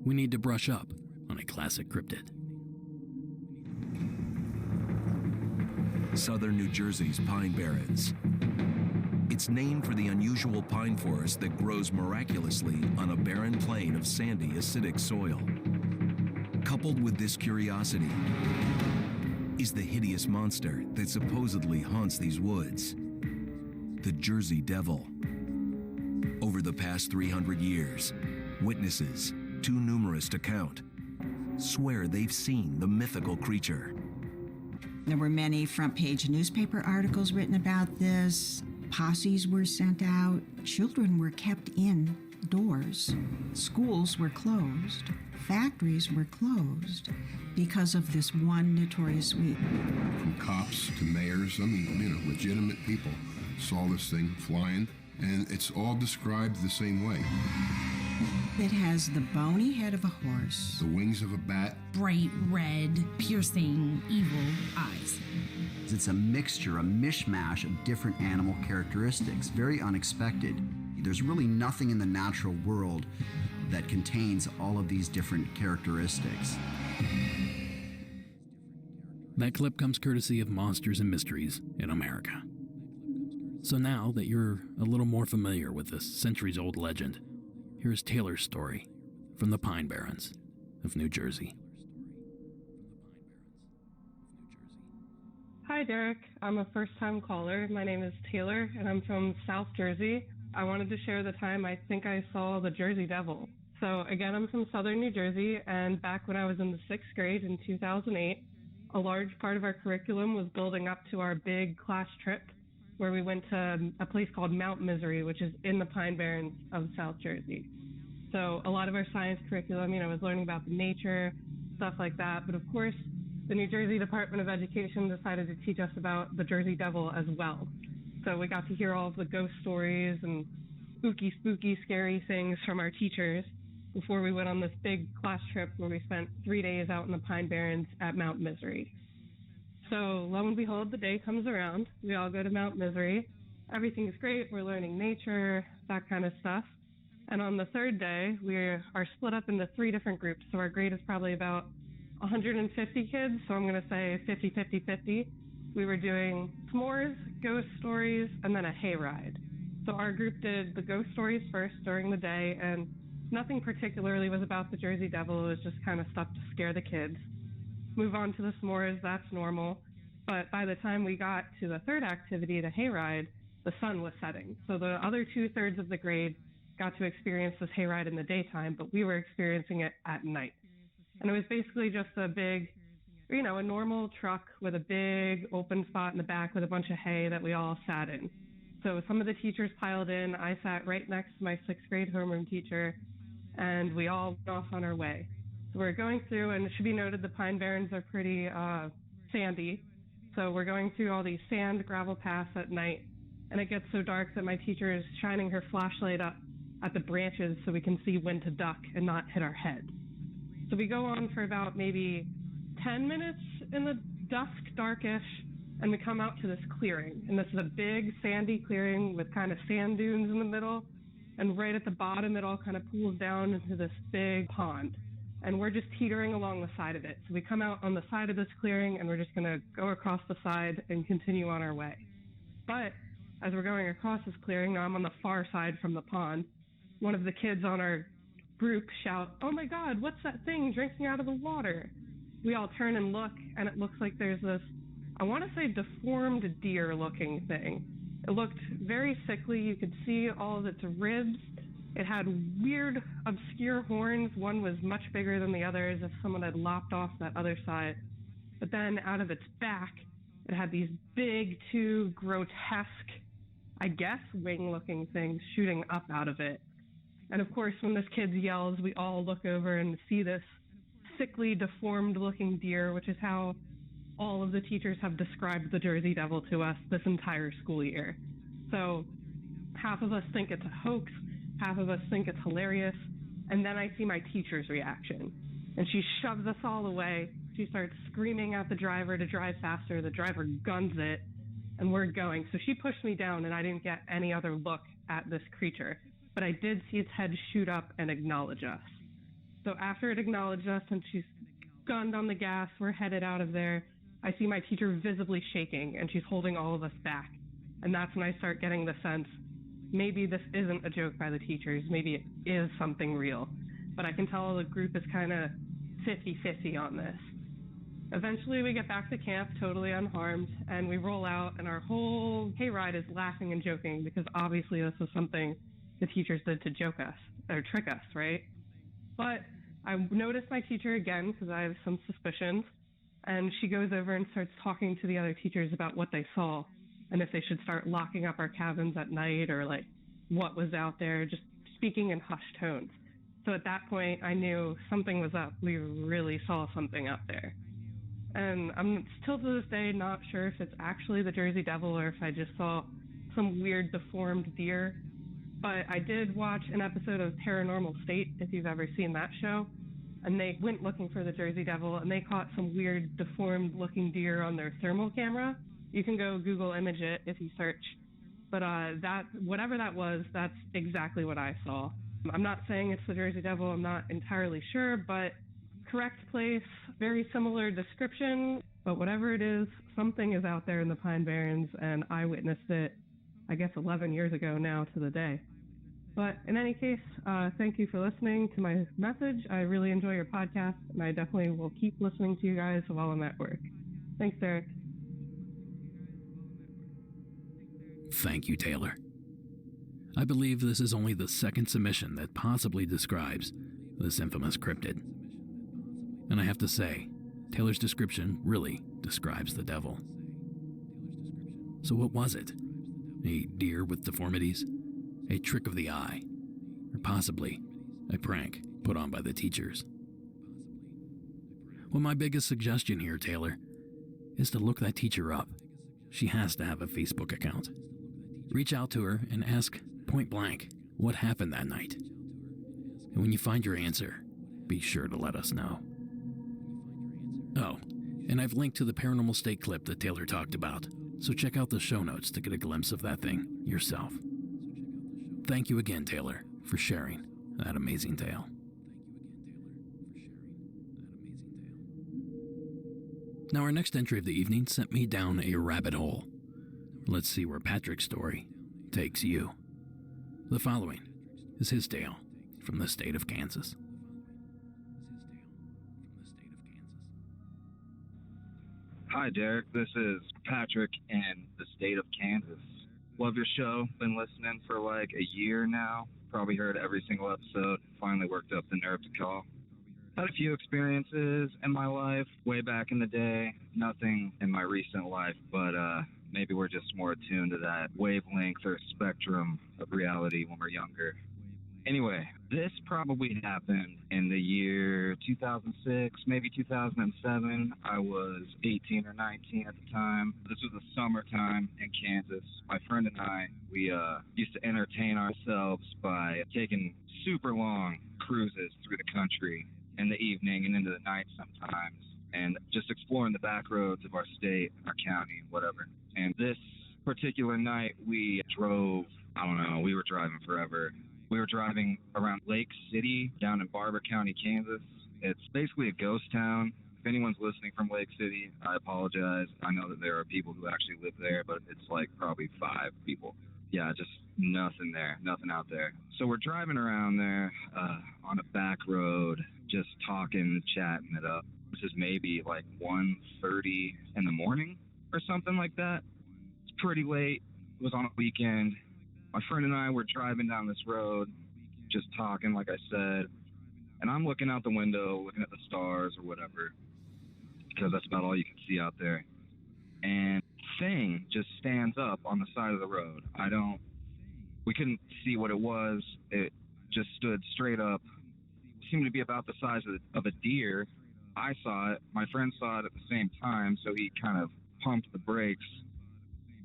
we need to brush up on a classic cryptid. Southern New Jersey's Pine Barrens. It's named for the unusual pine forest that grows miraculously on a barren plain of sandy, acidic soil. Coupled with this curiosity is the hideous monster that supposedly haunts these woods, the Jersey Devil. Over the past 300 years, witnesses, too numerous to count, swear they've seen the mythical creature. There were many front-page newspaper articles written about this. Posses were sent out. Children were kept indoors. Schools were closed. Factories were closed because of this one notorious week. From cops to mayors, legitimate people saw this thing flying, and it's all described the same way. It has the bony head of a horse, the wings of a bat, bright red, piercing, evil eyes. It's a mixture, a mishmash of different animal characteristics, very unexpected. There's really nothing in the natural world that contains all of these different characteristics. That clip comes courtesy of Monsters and Mysteries in America. So now that you're a little more familiar with this centuries-old legend, here's Taylor's story from the Pine Barrens of New Jersey. Hi Hi, Derek. I'm a first-time caller. My name is Taylor, and I'm from South Jersey. I wanted to share the time I think I saw the Jersey Devil. So, again, I'm from southern New Jersey, and back when I was in the 6th grade in 2008, a large part of our curriculum was building up to our big class trip, where we went to a place called Mount Misery, which is in the Pine Barrens of South Jersey. So a lot of our science curriculum, I was learning about the nature, stuff like that. But of course, the New Jersey Department of Education decided to teach us about the Jersey Devil as well. So we got to hear all of the ghost stories and spooky, scary things from our teachers before we went on this big class trip where we spent 3 days out in the Pine Barrens at Mount Misery. So lo and behold, the day comes around. We all go to Mount Misery. Everything's great. We're learning nature, that kind of stuff. And on the third day, we are split up into 3 different groups. So our grade is probably about 150 kids. So I'm going to say 50. We were doing s'mores, ghost stories, and then a hayride. So our group did the ghost stories first during the day, and nothing particularly was about the Jersey Devil. It was just kind of stuff to scare the kids. Move on to the s'mores, that's normal. But by the time we got to the third activity, the hayride, the sun was setting. So the other 2/3 of the grade got to experience this hayride in the daytime, but we were experiencing it at night. And it was basically just a big, a normal truck with a big open spot in the back with a bunch of hay that we all sat in. So some of the teachers piled in. I sat right next to my 6th grade homeroom teacher, and we all went off on our way. So we're going through, and it should be noted the Pine Barrens are pretty sandy. So we're going through all these sand gravel paths at night, and it gets so dark that my teacher is shining her flashlight up at the branches so we can see when to duck and not hit our head. So we go on for about maybe 10 minutes in the dusk, darkish, and we come out to this clearing. And this is a big sandy clearing with kind of sand dunes in the middle. And right at the bottom, it all kind of pools down into this big pond. And we're just teetering along the side of it. So we come out on the side of this clearing, and we're just going to go across the side and continue on our way. But as we're going across this clearing, now I'm on the far side from the pond, one of the kids on our group shout, "Oh my God, what's that thing drinking out of the water?" We all turn and look, and it looks like there's this, I want to say, deformed deer-looking thing. It looked very sickly. You could see all of its ribs. It had weird, obscure horns. One was much bigger than the other, as if someone had lopped off that other side. But then out of its back, it had these big, 2 grotesque, I guess, wing-looking things shooting up out of it. And of course, when this kid yells, we all look over and see this sickly, deformed-looking deer, which is how all of the teachers have described the Jersey Devil to us this entire school year. So half of us think it's a hoax, half of us think it's hilarious, and then I see my teacher's reaction. And she shoves us all away. She starts screaming at the driver to drive faster. The driver guns it, and we're going. So she pushed me down, and I didn't get any other look at this creature. But I did see its head shoot up and acknowledge us. So after it acknowledged us and she's gunned on the gas, we're headed out of there. I see my teacher visibly shaking, and she's holding all of us back. And that's when I start getting the sense, maybe this isn't a joke by the teachers. Maybe it is something real. But I can tell the group is kind of 50-50 on this. Eventually, we get back to camp totally unharmed, and we roll out, and our whole hayride is laughing and joking because obviously this was something the teachers did to joke us, or trick us, right? But I noticed my teacher again because I have some suspicions, and she goes over and starts talking to the other teachers about what they saw and if they should start locking up our cabins at night or like what was out there, just speaking in hushed tones. So at that point, I knew something was up. We really saw something out there. And I'm still to this day not sure if it's actually the Jersey Devil or if I just saw some weird deformed deer. But I did watch an episode of Paranormal State, if you've ever seen that show. And they went looking for the Jersey Devil, and they caught some weird deformed-looking deer on their thermal camera. You can go Google image it if you search. But that whatever that was, that's exactly what I saw. I'm not saying it's the Jersey Devil. I'm not entirely sure, but correct place, very similar description. But whatever it is, something is out there in the Pine Barrens, and I witnessed it, I guess, 11 years ago now to the day. But in any case, thank you for listening to my message. I really enjoy your podcast, and I definitely will keep listening to you guys while I'm at work. Thanks, Derek. thank you, Taylor. I believe this is only the second submission that possibly describes this infamous cryptid. And I have to say, Taylor's description really describes the devil. So what was it? A deer with deformities? A trick of the eye? Or possibly a prank put on by the teachers? Well, my biggest suggestion here, Taylor, is to look that teacher up. She has to have a Facebook account. Reach out to her and ask point blank what happened that night. And when you find your answer, be sure to let us know. Oh, and I've linked to the Paranormal State clip that Taylor talked about, so check out the show notes to get a glimpse of that thing yourself. Thank you again, Taylor, for sharing that amazing tale. Now, our next entry of the evening sent me down a rabbit hole. Let's see where Patrick's story takes you. The following is his tale from the state of Kansas. Hi, Derek. This is Patrick in the state of Kansas. Love your show. Been listening for like a year now. Probably heard every single episode. Finally worked up the nerve to call. Had a few experiences in my life way back in the day. Nothing in my recent life, but maybe we're just more attuned to that wavelength or spectrum of reality when we're younger. Anyway, this probably happened in the year 2006, maybe 2007. I was 18 or 19 at the time. This was the summertime in Kansas. My friend and I, we used to entertain ourselves by taking super long cruises through the country in the evening and into the night sometimes, and just exploring the back roads of our state, our county, whatever. And this particular night, we drove, I don't know, we were driving forever. We were driving around Lake City down in Barber County, Kansas. It's basically a ghost town. If anyone's listening from Lake City, I apologize. I know that there are people who actually live there, but it's like probably 5 people. Yeah, just nothing there, nothing out there. So we're driving around there on a back road, just talking, chatting it up. This is maybe like 1:30 in the morning or something like that. It's pretty late. It was on a weekend. My friend and I were driving down this road, just talking, like I said, and I'm looking out the window, looking at the stars or whatever, because that's about all you can see out there. And thing just stands up on the side of the road. We couldn't see what it was. It just stood straight up. It seemed to be about the size of a deer. I saw it. My friend saw it at the same time, so he kind of pumped the brakes.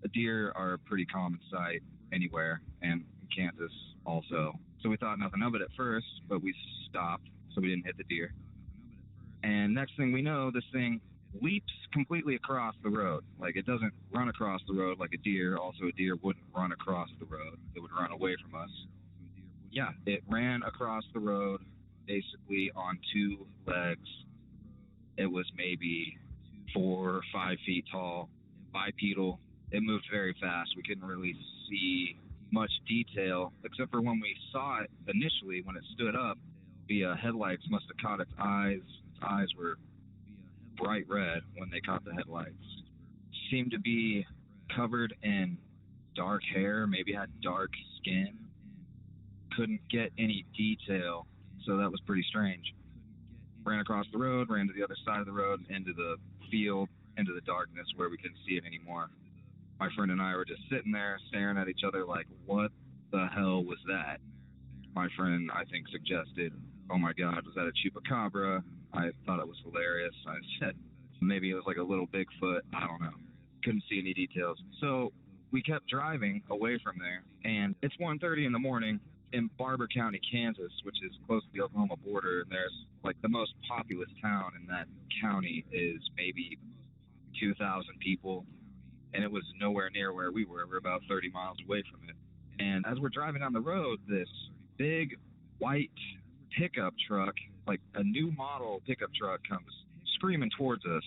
The deer are a pretty common sight anywhere, and in Kansas also. So we thought nothing of it at first, but we stopped so we didn't hit the deer. And next thing we know, this thing leaps completely across the road. Like, it doesn't run across the road like a deer. Also, a deer wouldn't run across the road. It would run away from us. Yeah, it ran across the road basically on 2 legs. It was maybe 4 or 5 feet tall, bipedal. It moved very fast. We couldn't really see much detail, except for when we saw it initially, when it stood up, the headlights must have caught its eyes. Its eyes were bright red when they caught the headlights. Seemed to be covered in dark hair, maybe had dark skin. Couldn't get any detail, so that was pretty strange. Ran across the road, ran to the other side of the road, into the field, into the darkness where we couldn't see it anymore. My friend and I were just sitting there staring at each other like, what the hell was that? My friend, I think, suggested, oh my God, was that a chupacabra? I thought it was hilarious. I said, maybe it was like a little Bigfoot. I don't know. Couldn't see any details. So we kept driving away from there, and it's 1:30 in the morning in Barber County, Kansas, which is close to the Oklahoma border, and there's like the most populous town in that county is maybe 2,000 people. And it was nowhere near where we were. We're about 30 miles away from it. And as we're driving down the road, this big white pickup truck, like a new model pickup truck, comes screaming towards us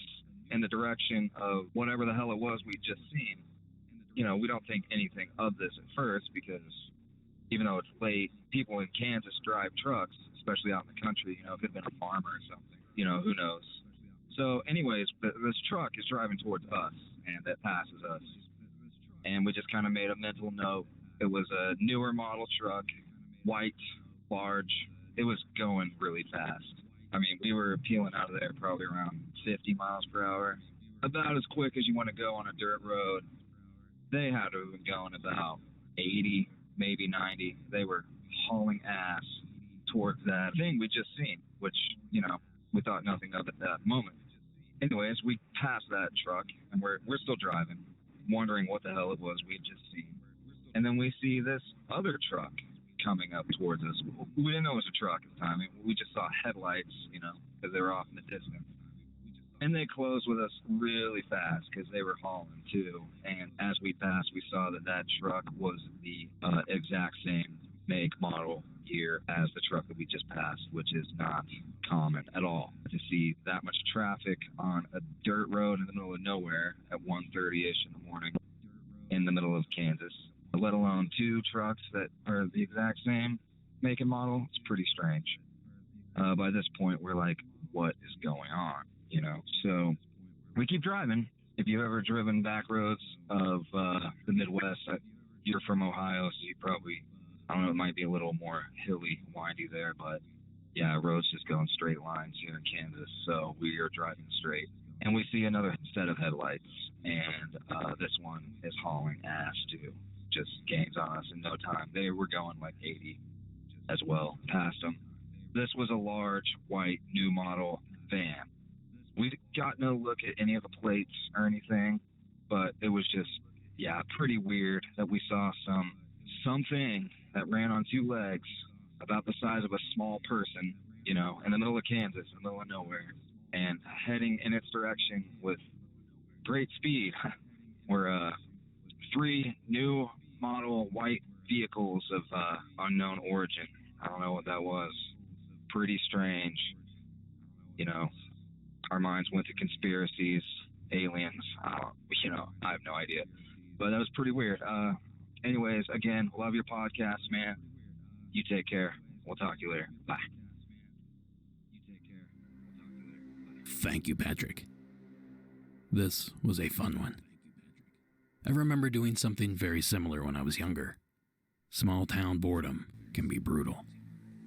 in the direction of whatever the hell it was we'd just seen. You know, we don't think anything of this at first because even though it's late, people in Kansas drive trucks, especially out in the country. You know, if it had been a farmer or something, you know, who knows. So anyways, this truck is driving towards us, and it passes us. and we just kind of made a mental note. It was a newer model truck, white, large. It was going really fast. I mean, we were peeling out of there probably around 50 miles per hour, about as quick as you want to go on a dirt road. They had to have been going about 80, maybe 90. They were hauling ass towards that thing we just seen, which, you know, we thought nothing of at that moment. Anyways, we passed that truck, and we're still driving, wondering what the hell it was we had just seen. And then we see this other truck coming up towards us. We didn't know it was a truck at the time. We just saw headlights, you know, because they were off in the distance. And they closed with us really fast because they were hauling too. And as we passed, we saw that truck was the exact same make, model, year as the truck that we just passed, which is not common at all to see that much traffic on a dirt road in the middle of nowhere at 1:30ish in the morning in the middle of Kansas, let alone two trucks that are the exact same make and model. It's pretty strange. By this point, we're like, what is going on? You know, so we keep driving. If you've ever driven back roads of the Midwest, you're from Ohio, so you probably, I don't know, it might be a little more hilly, windy there, but yeah, roads just go in straight lines here in Kansas. So we are driving straight, and we see another set of headlights, and this one is hauling ass too. Just gains on us in no time. They were going like 80 as well, past them. This was a large, white, new model van. We got no look at any of the plates or anything, but it was just, yeah, pretty weird that we saw something that ran on two legs about the size of a small person, you know, in the middle of Kansas, in the middle of nowhere, and heading in its direction with great speed. Were three new model white vehicles of unknown origin. I don't know what that was. Pretty strange. You know, our minds went to conspiracies, aliens. You know, I have no idea. But that was pretty weird. Anyways, again, love your podcast, man. You take care. We'll talk to you later. Bye. Thank you, Patrick. This was a fun one. I remember doing something very similar when I was younger. Small town boredom can be brutal.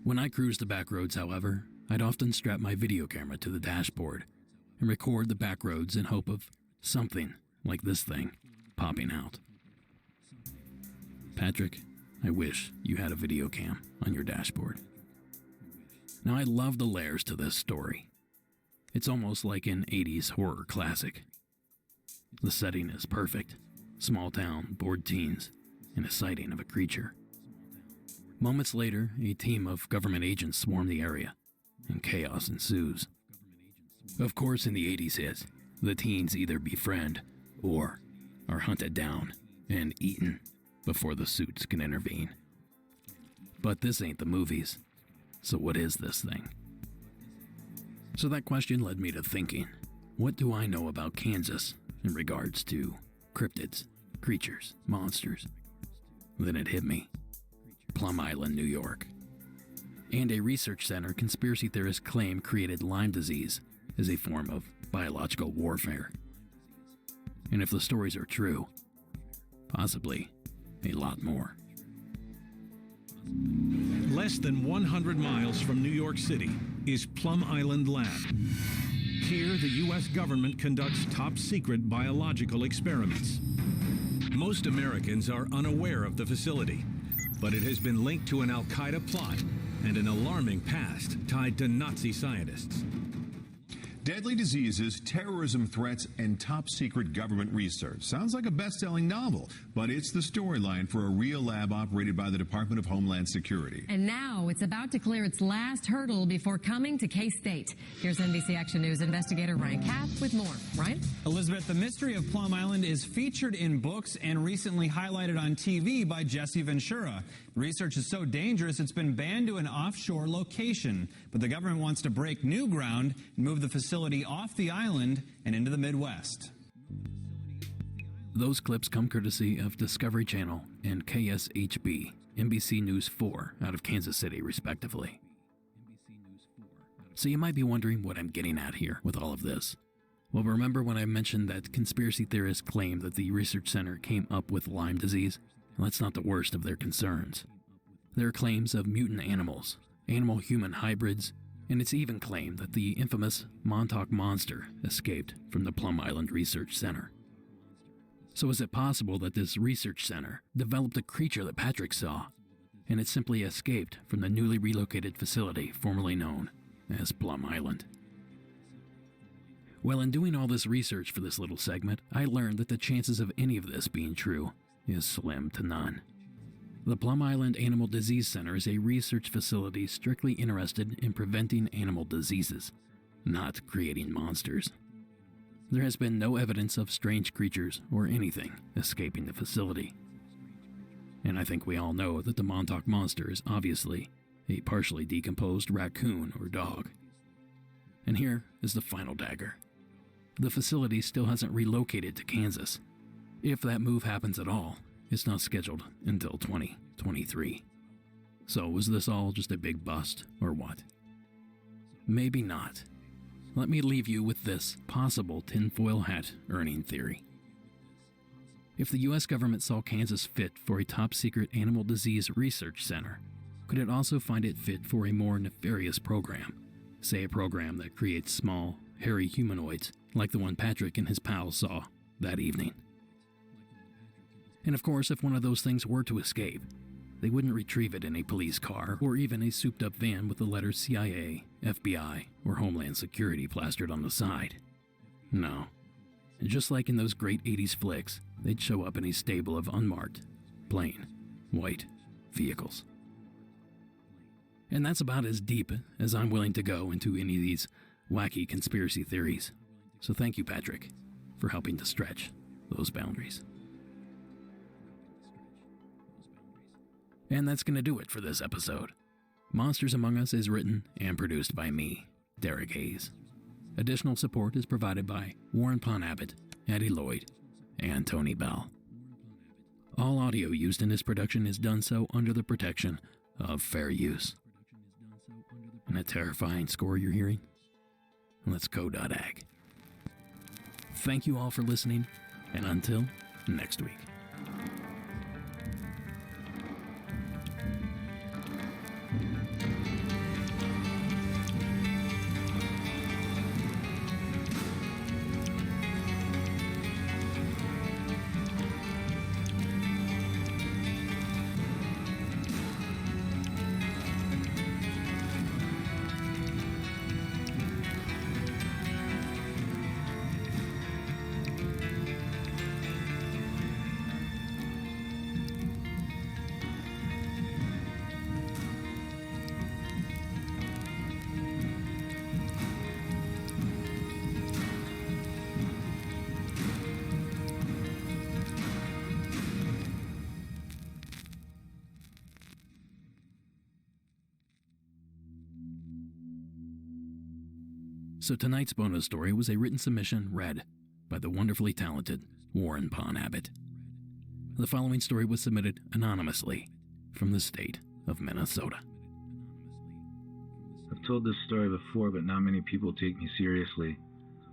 When I cruised the back roads, however, I'd often strap my video camera to the dashboard and record the back roads in hope of something like this thing popping out. Patrick, I wish you had a video cam on your dashboard. Now, I love the layers to this story. It's almost like an 80s horror classic. The setting is perfect. Small town, bored teens, and a sighting of a creature. Moments later, a team of government agents swarm the area, and chaos ensues. Of course, in the 80s hit, the teens either befriend or are hunted down and eaten before the suits can intervene. But this ain't the movies, so what is this thing? So that question led me to thinking, what do I know about Kansas in regards to cryptids, creatures, monsters? Then it hit me. Plum Island, New York. And a research center conspiracy theorists claim created Lyme disease as a form of biological warfare. And if the stories are true, possibly a lot more. Less than 100 miles from New York City is Plum Island Lab. Here, the U.S. government conducts top-secret biological experiments. Most Americans are unaware of the facility, but it has been linked to an al-Qaeda plot and an alarming past tied to Nazi scientists. Deadly diseases, terrorism threats, and top-secret government research. Sounds like a best-selling novel, but it's the storyline for a real lab operated by the Department of Homeland Security. And now it's about to clear its last hurdle before coming to K-State. Here's NBC Action News investigator Ryan Kapp with more. Ryan? Elizabeth, the mystery of Plum Island is featured in books and recently highlighted on TV by Jesse Ventura. Research is so dangerous it's been banned to an offshore location, but the government wants to break new ground and move the facility off the island and into the Midwest. Those clips come courtesy of Discovery Channel and KSHB, NBC News 4 out of Kansas City, respectively. So you might be wondering what I'm getting at here with all of this. Well, remember when I mentioned that conspiracy theorists claim that the research center came up with Lyme disease? Well, that's not the worst of their concerns. There are claims of mutant animals, animal-human hybrids, and it's even claimed that the infamous Montauk Monster escaped from the Plum Island Research Center. So is it possible that this research center developed a creature that Patrick saw, and it simply escaped from the newly relocated facility formerly known as Plum Island? Well, in doing all this research for this little segment, I learned that the chances of any of this being true is slim to none. The Plum Island Animal Disease Center is a research facility strictly interested in preventing animal diseases, not creating monsters. There has been no evidence of strange creatures or anything escaping the facility. And I think we all know that the Montauk Monster is obviously a partially decomposed raccoon or dog. And here is the final dagger. The facility still hasn't relocated to Kansas. If that move happens at all, it's not scheduled until 2023. So was this all just a big bust, or what? Maybe not. Let me leave you with this possible tinfoil hat earning theory. If the U.S. government saw Kansas fit for a top-secret animal disease research center, could it also find it fit for a more nefarious program? Say a program that creates small, hairy humanoids like the one Patrick and his pals saw that evening. And of course, if one of those things were to escape, they wouldn't retrieve it in a police car or even a souped-up van with the letters CIA, FBI, or Homeland Security plastered on the side. No. Just like in those great 80s flicks, they'd show up in a stable of unmarked, plain, white vehicles. And that's about as deep as I'm willing to go into any of these wacky conspiracy theories. So thank you, Patrick, for helping to stretch those boundaries. And that's going to do it for this episode. Monsters Among Us is written and produced by me, Derek Hayes. Additional support is provided by Warren Pon Abbott, Addie Lloyd, and Tony Bell. All audio used in this production is done so under the protection of fair use. And that terrifying score you're hearing? Let's go.ag. Thank you all for listening, and until next week. So tonight's bonus story was a written submission read by the wonderfully talented Warren Pon Abbott. The following story was submitted anonymously from the state of Minnesota. I've told this story before, but not many people take me seriously.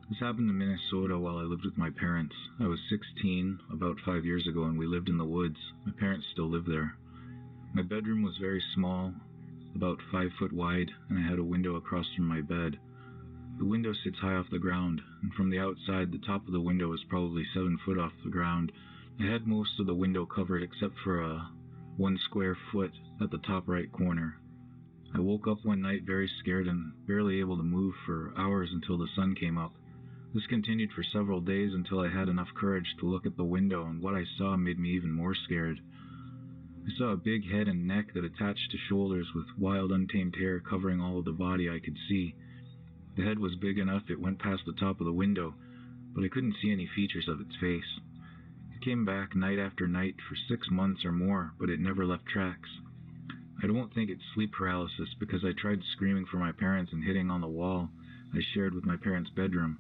This happened in Minnesota while I lived with my parents. I was 16 about 5 years ago, and we lived in the woods. My parents still live there. My bedroom was very small, about 5 foot wide, and I had a window across from my bed. The window sits high off the ground, and from the outside, the top of the window is probably 7 foot off the ground. I had most of the window covered except for 1 square foot at the top right corner. I woke up one night very scared and barely able to move for hours until the sun came up. This continued for several days until I had enough courage to look at the window, and what I saw made me even more scared. I saw a big head and neck that attached to shoulders with wild untamed hair covering all of the body I could see. The head was big enough it went past the top of the window, but I couldn't see any features of its face. It came back night after night for 6 months or more, but it never left tracks. I don't think it's sleep paralysis because I tried screaming for my parents and hitting on the wall I shared with my parents' bedroom,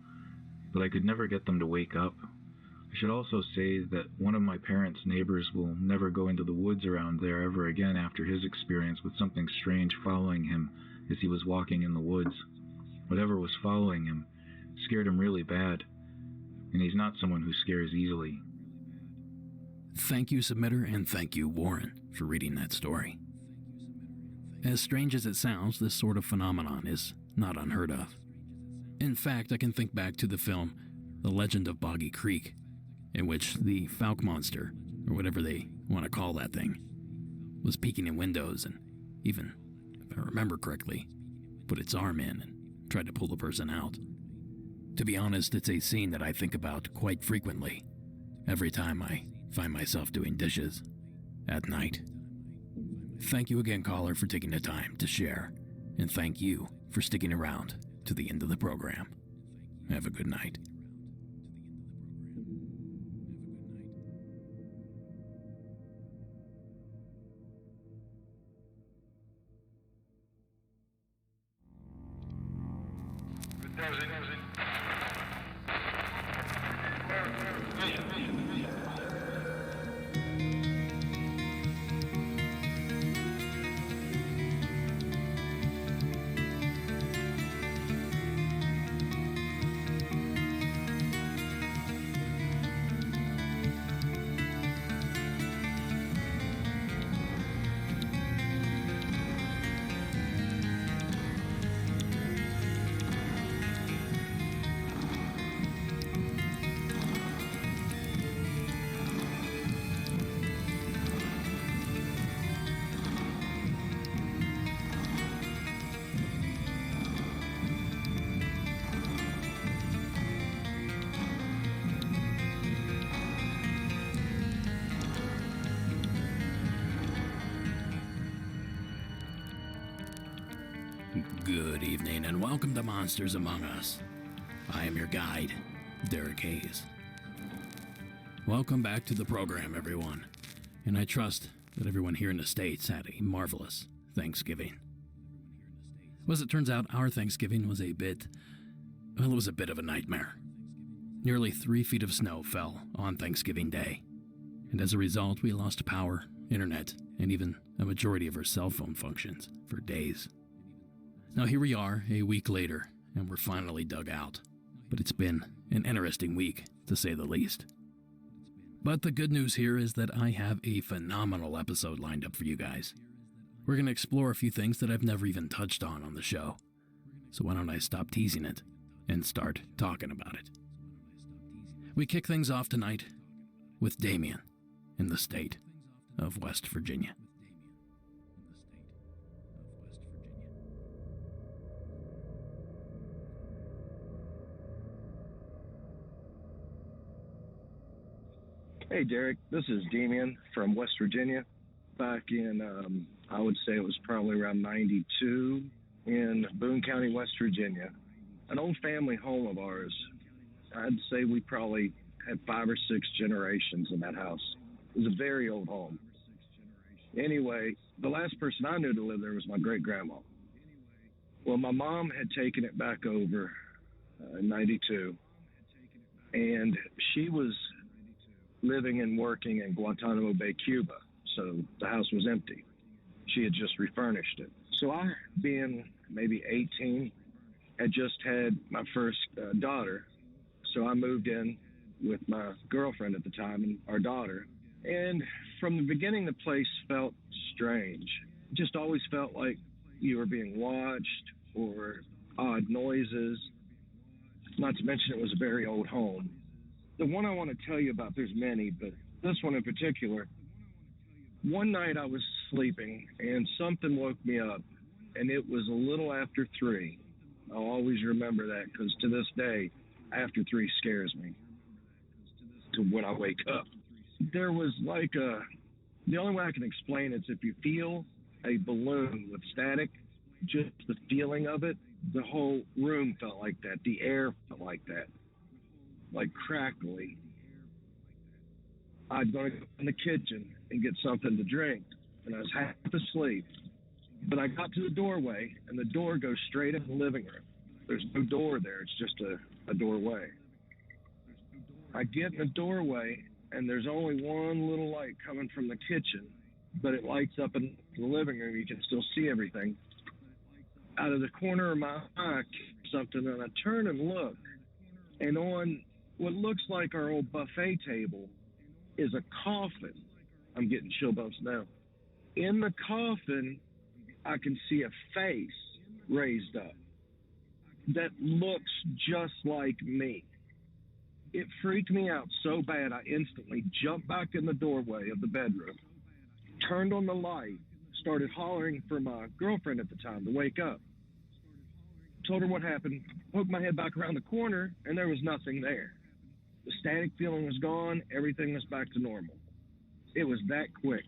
but I could never get them to wake up. I should also say that one of my parents' neighbors will never go into the woods around there ever again after his experience with something strange following him as he was walking in the woods. Whatever was following him Scared him really bad. And he's not someone who scares easily. Thank you, submitter, and thank you, Warren, for reading that story. As strange as it sounds, this sort of phenomenon is not unheard of. In fact, I can think back to the film The Legend of Boggy Creek, in which the Falk monster, or whatever they want to call that thing, was peeking in windows and even, if I remember correctly, put its arm in and tried to pull the person out. To be honest, it's a scene that I think about quite frequently, every time I find myself doing dishes at night. Thank you again, caller, for taking the time to share, and thank you for sticking around to the end of the program. Have a good night. Good evening and welcome to Monsters Among Us. I am your guide, Derek Hayes. Welcome back to the program, everyone, and I trust that everyone here in the States had a marvelous Thanksgiving. Well, as it turns out, our Thanksgiving was it was a bit of a nightmare. Nearly 3 feet of snow fell on Thanksgiving Day, and as a result, we lost power, internet, and even a majority of our cell phone functions for days. Now here we are, a week later, and we're finally dug out. But it's been an interesting week, to say the least. But the good news here is that I have a phenomenal episode lined up for you guys. We're going to explore a few things that I've never even touched on the show. So why don't I stop teasing it and start talking about it? We kick things off tonight with Damien in the state of West Virginia. Hey, Derek, this is Damien from West Virginia. Back in, I would say it was probably around 92 in Boone County, West Virginia. An old family home of ours. I'd say we probably had 5 or 6 generations in that house. It was a very old home. Anyway, the last person I knew to live there was my great-grandma. Well, my mom had taken it back over in 92, and she was living and working in Guantanamo Bay, Cuba, so the house was empty. She had just refurnished it. So I, being maybe 18, had just had my first daughter, so I moved in with my girlfriend at the time and our daughter. And from the beginning, the place felt strange. It just always felt like you were being watched or odd noises. Not to mention it was a very old home. The one I want to tell you about, there's many, but this one in particular, one night I was sleeping and something woke me up, and it was a little after 3. I'll always remember that because to this day, after 3 scares me to when I wake up. There was like the only way I can explain it is if you feel a balloon with static, just the feeling of it, the whole room felt like that. The air felt like that. Like crackly. I'd go in the kitchen and get something to drink, and I was half asleep. But I got to the doorway, and the door goes straight in the living room. There's no door there. It's just a doorway. I get in the doorway, and there's only one little light coming from the kitchen, but it lights up in the living room. You can still see everything. Out of the corner of my eye, something, and I turn and look, And on what looks like our old buffet table is a coffin. I'm getting chill bumps now. In the coffin, I can see a face raised up that looks just like me. It freaked me out so bad, I instantly jumped back in the doorway of the bedroom, turned on the light, started hollering for my girlfriend at the time to wake up. Told her what happened, poked my head back around the corner, and there was nothing there. The static feeling was gone, everything was back to normal. It was that quick.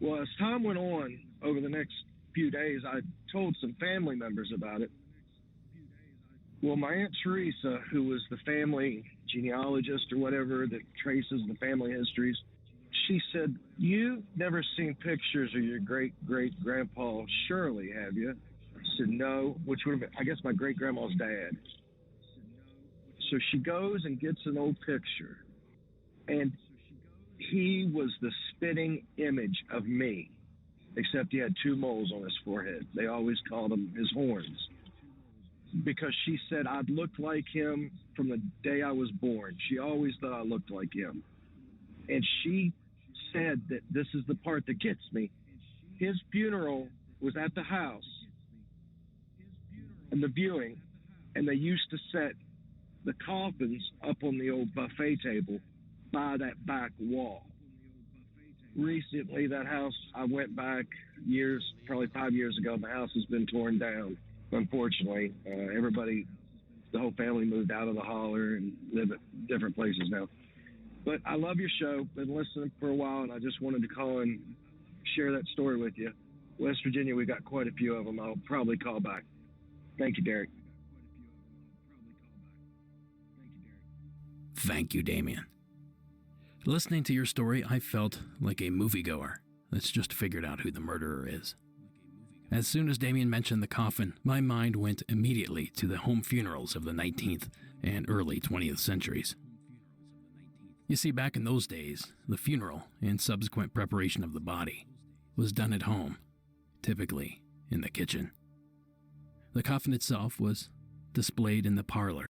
Well, as time went on, over the next few days, I told some family members about it. Well, my Aunt Teresa, who was the family genealogist or whatever that traces the family histories, she said, "You've never seen pictures of your great-great-grandpa Shirley, have you?" I said, "No," which would have been, I guess, my great-grandma's dad. So she goes and gets an old picture, and he was the spitting image of me, except he had 2 moles on his forehead. They always called him his horns, because she said I'd looked like him from the day I was born. She always thought I looked like him. And she said that this is the part that gets me. His funeral was at the house, and the viewing, and they used to set the coffins up on the old buffet table by that back wall. Recently, that house, I went back years, probably 5 years ago, the house has been torn down. Unfortunately, everybody, the whole family moved out of the holler and live at different places now. But I love your show. Been listening for a while, and I just wanted to call and share that story with you. West Virginia, we got quite a few of them. I'll probably call back. Thank you, Derek. Thank you, Damien. Listening to your story, I felt like a moviegoer that's just figured out who the murderer is. As soon as Damien mentioned the coffin, my mind went immediately to the home funerals of the 19th and early 20th centuries. You see, back in those days, the funeral and subsequent preparation of the body was done at home, typically in the kitchen. The coffin itself was displayed in the parlor,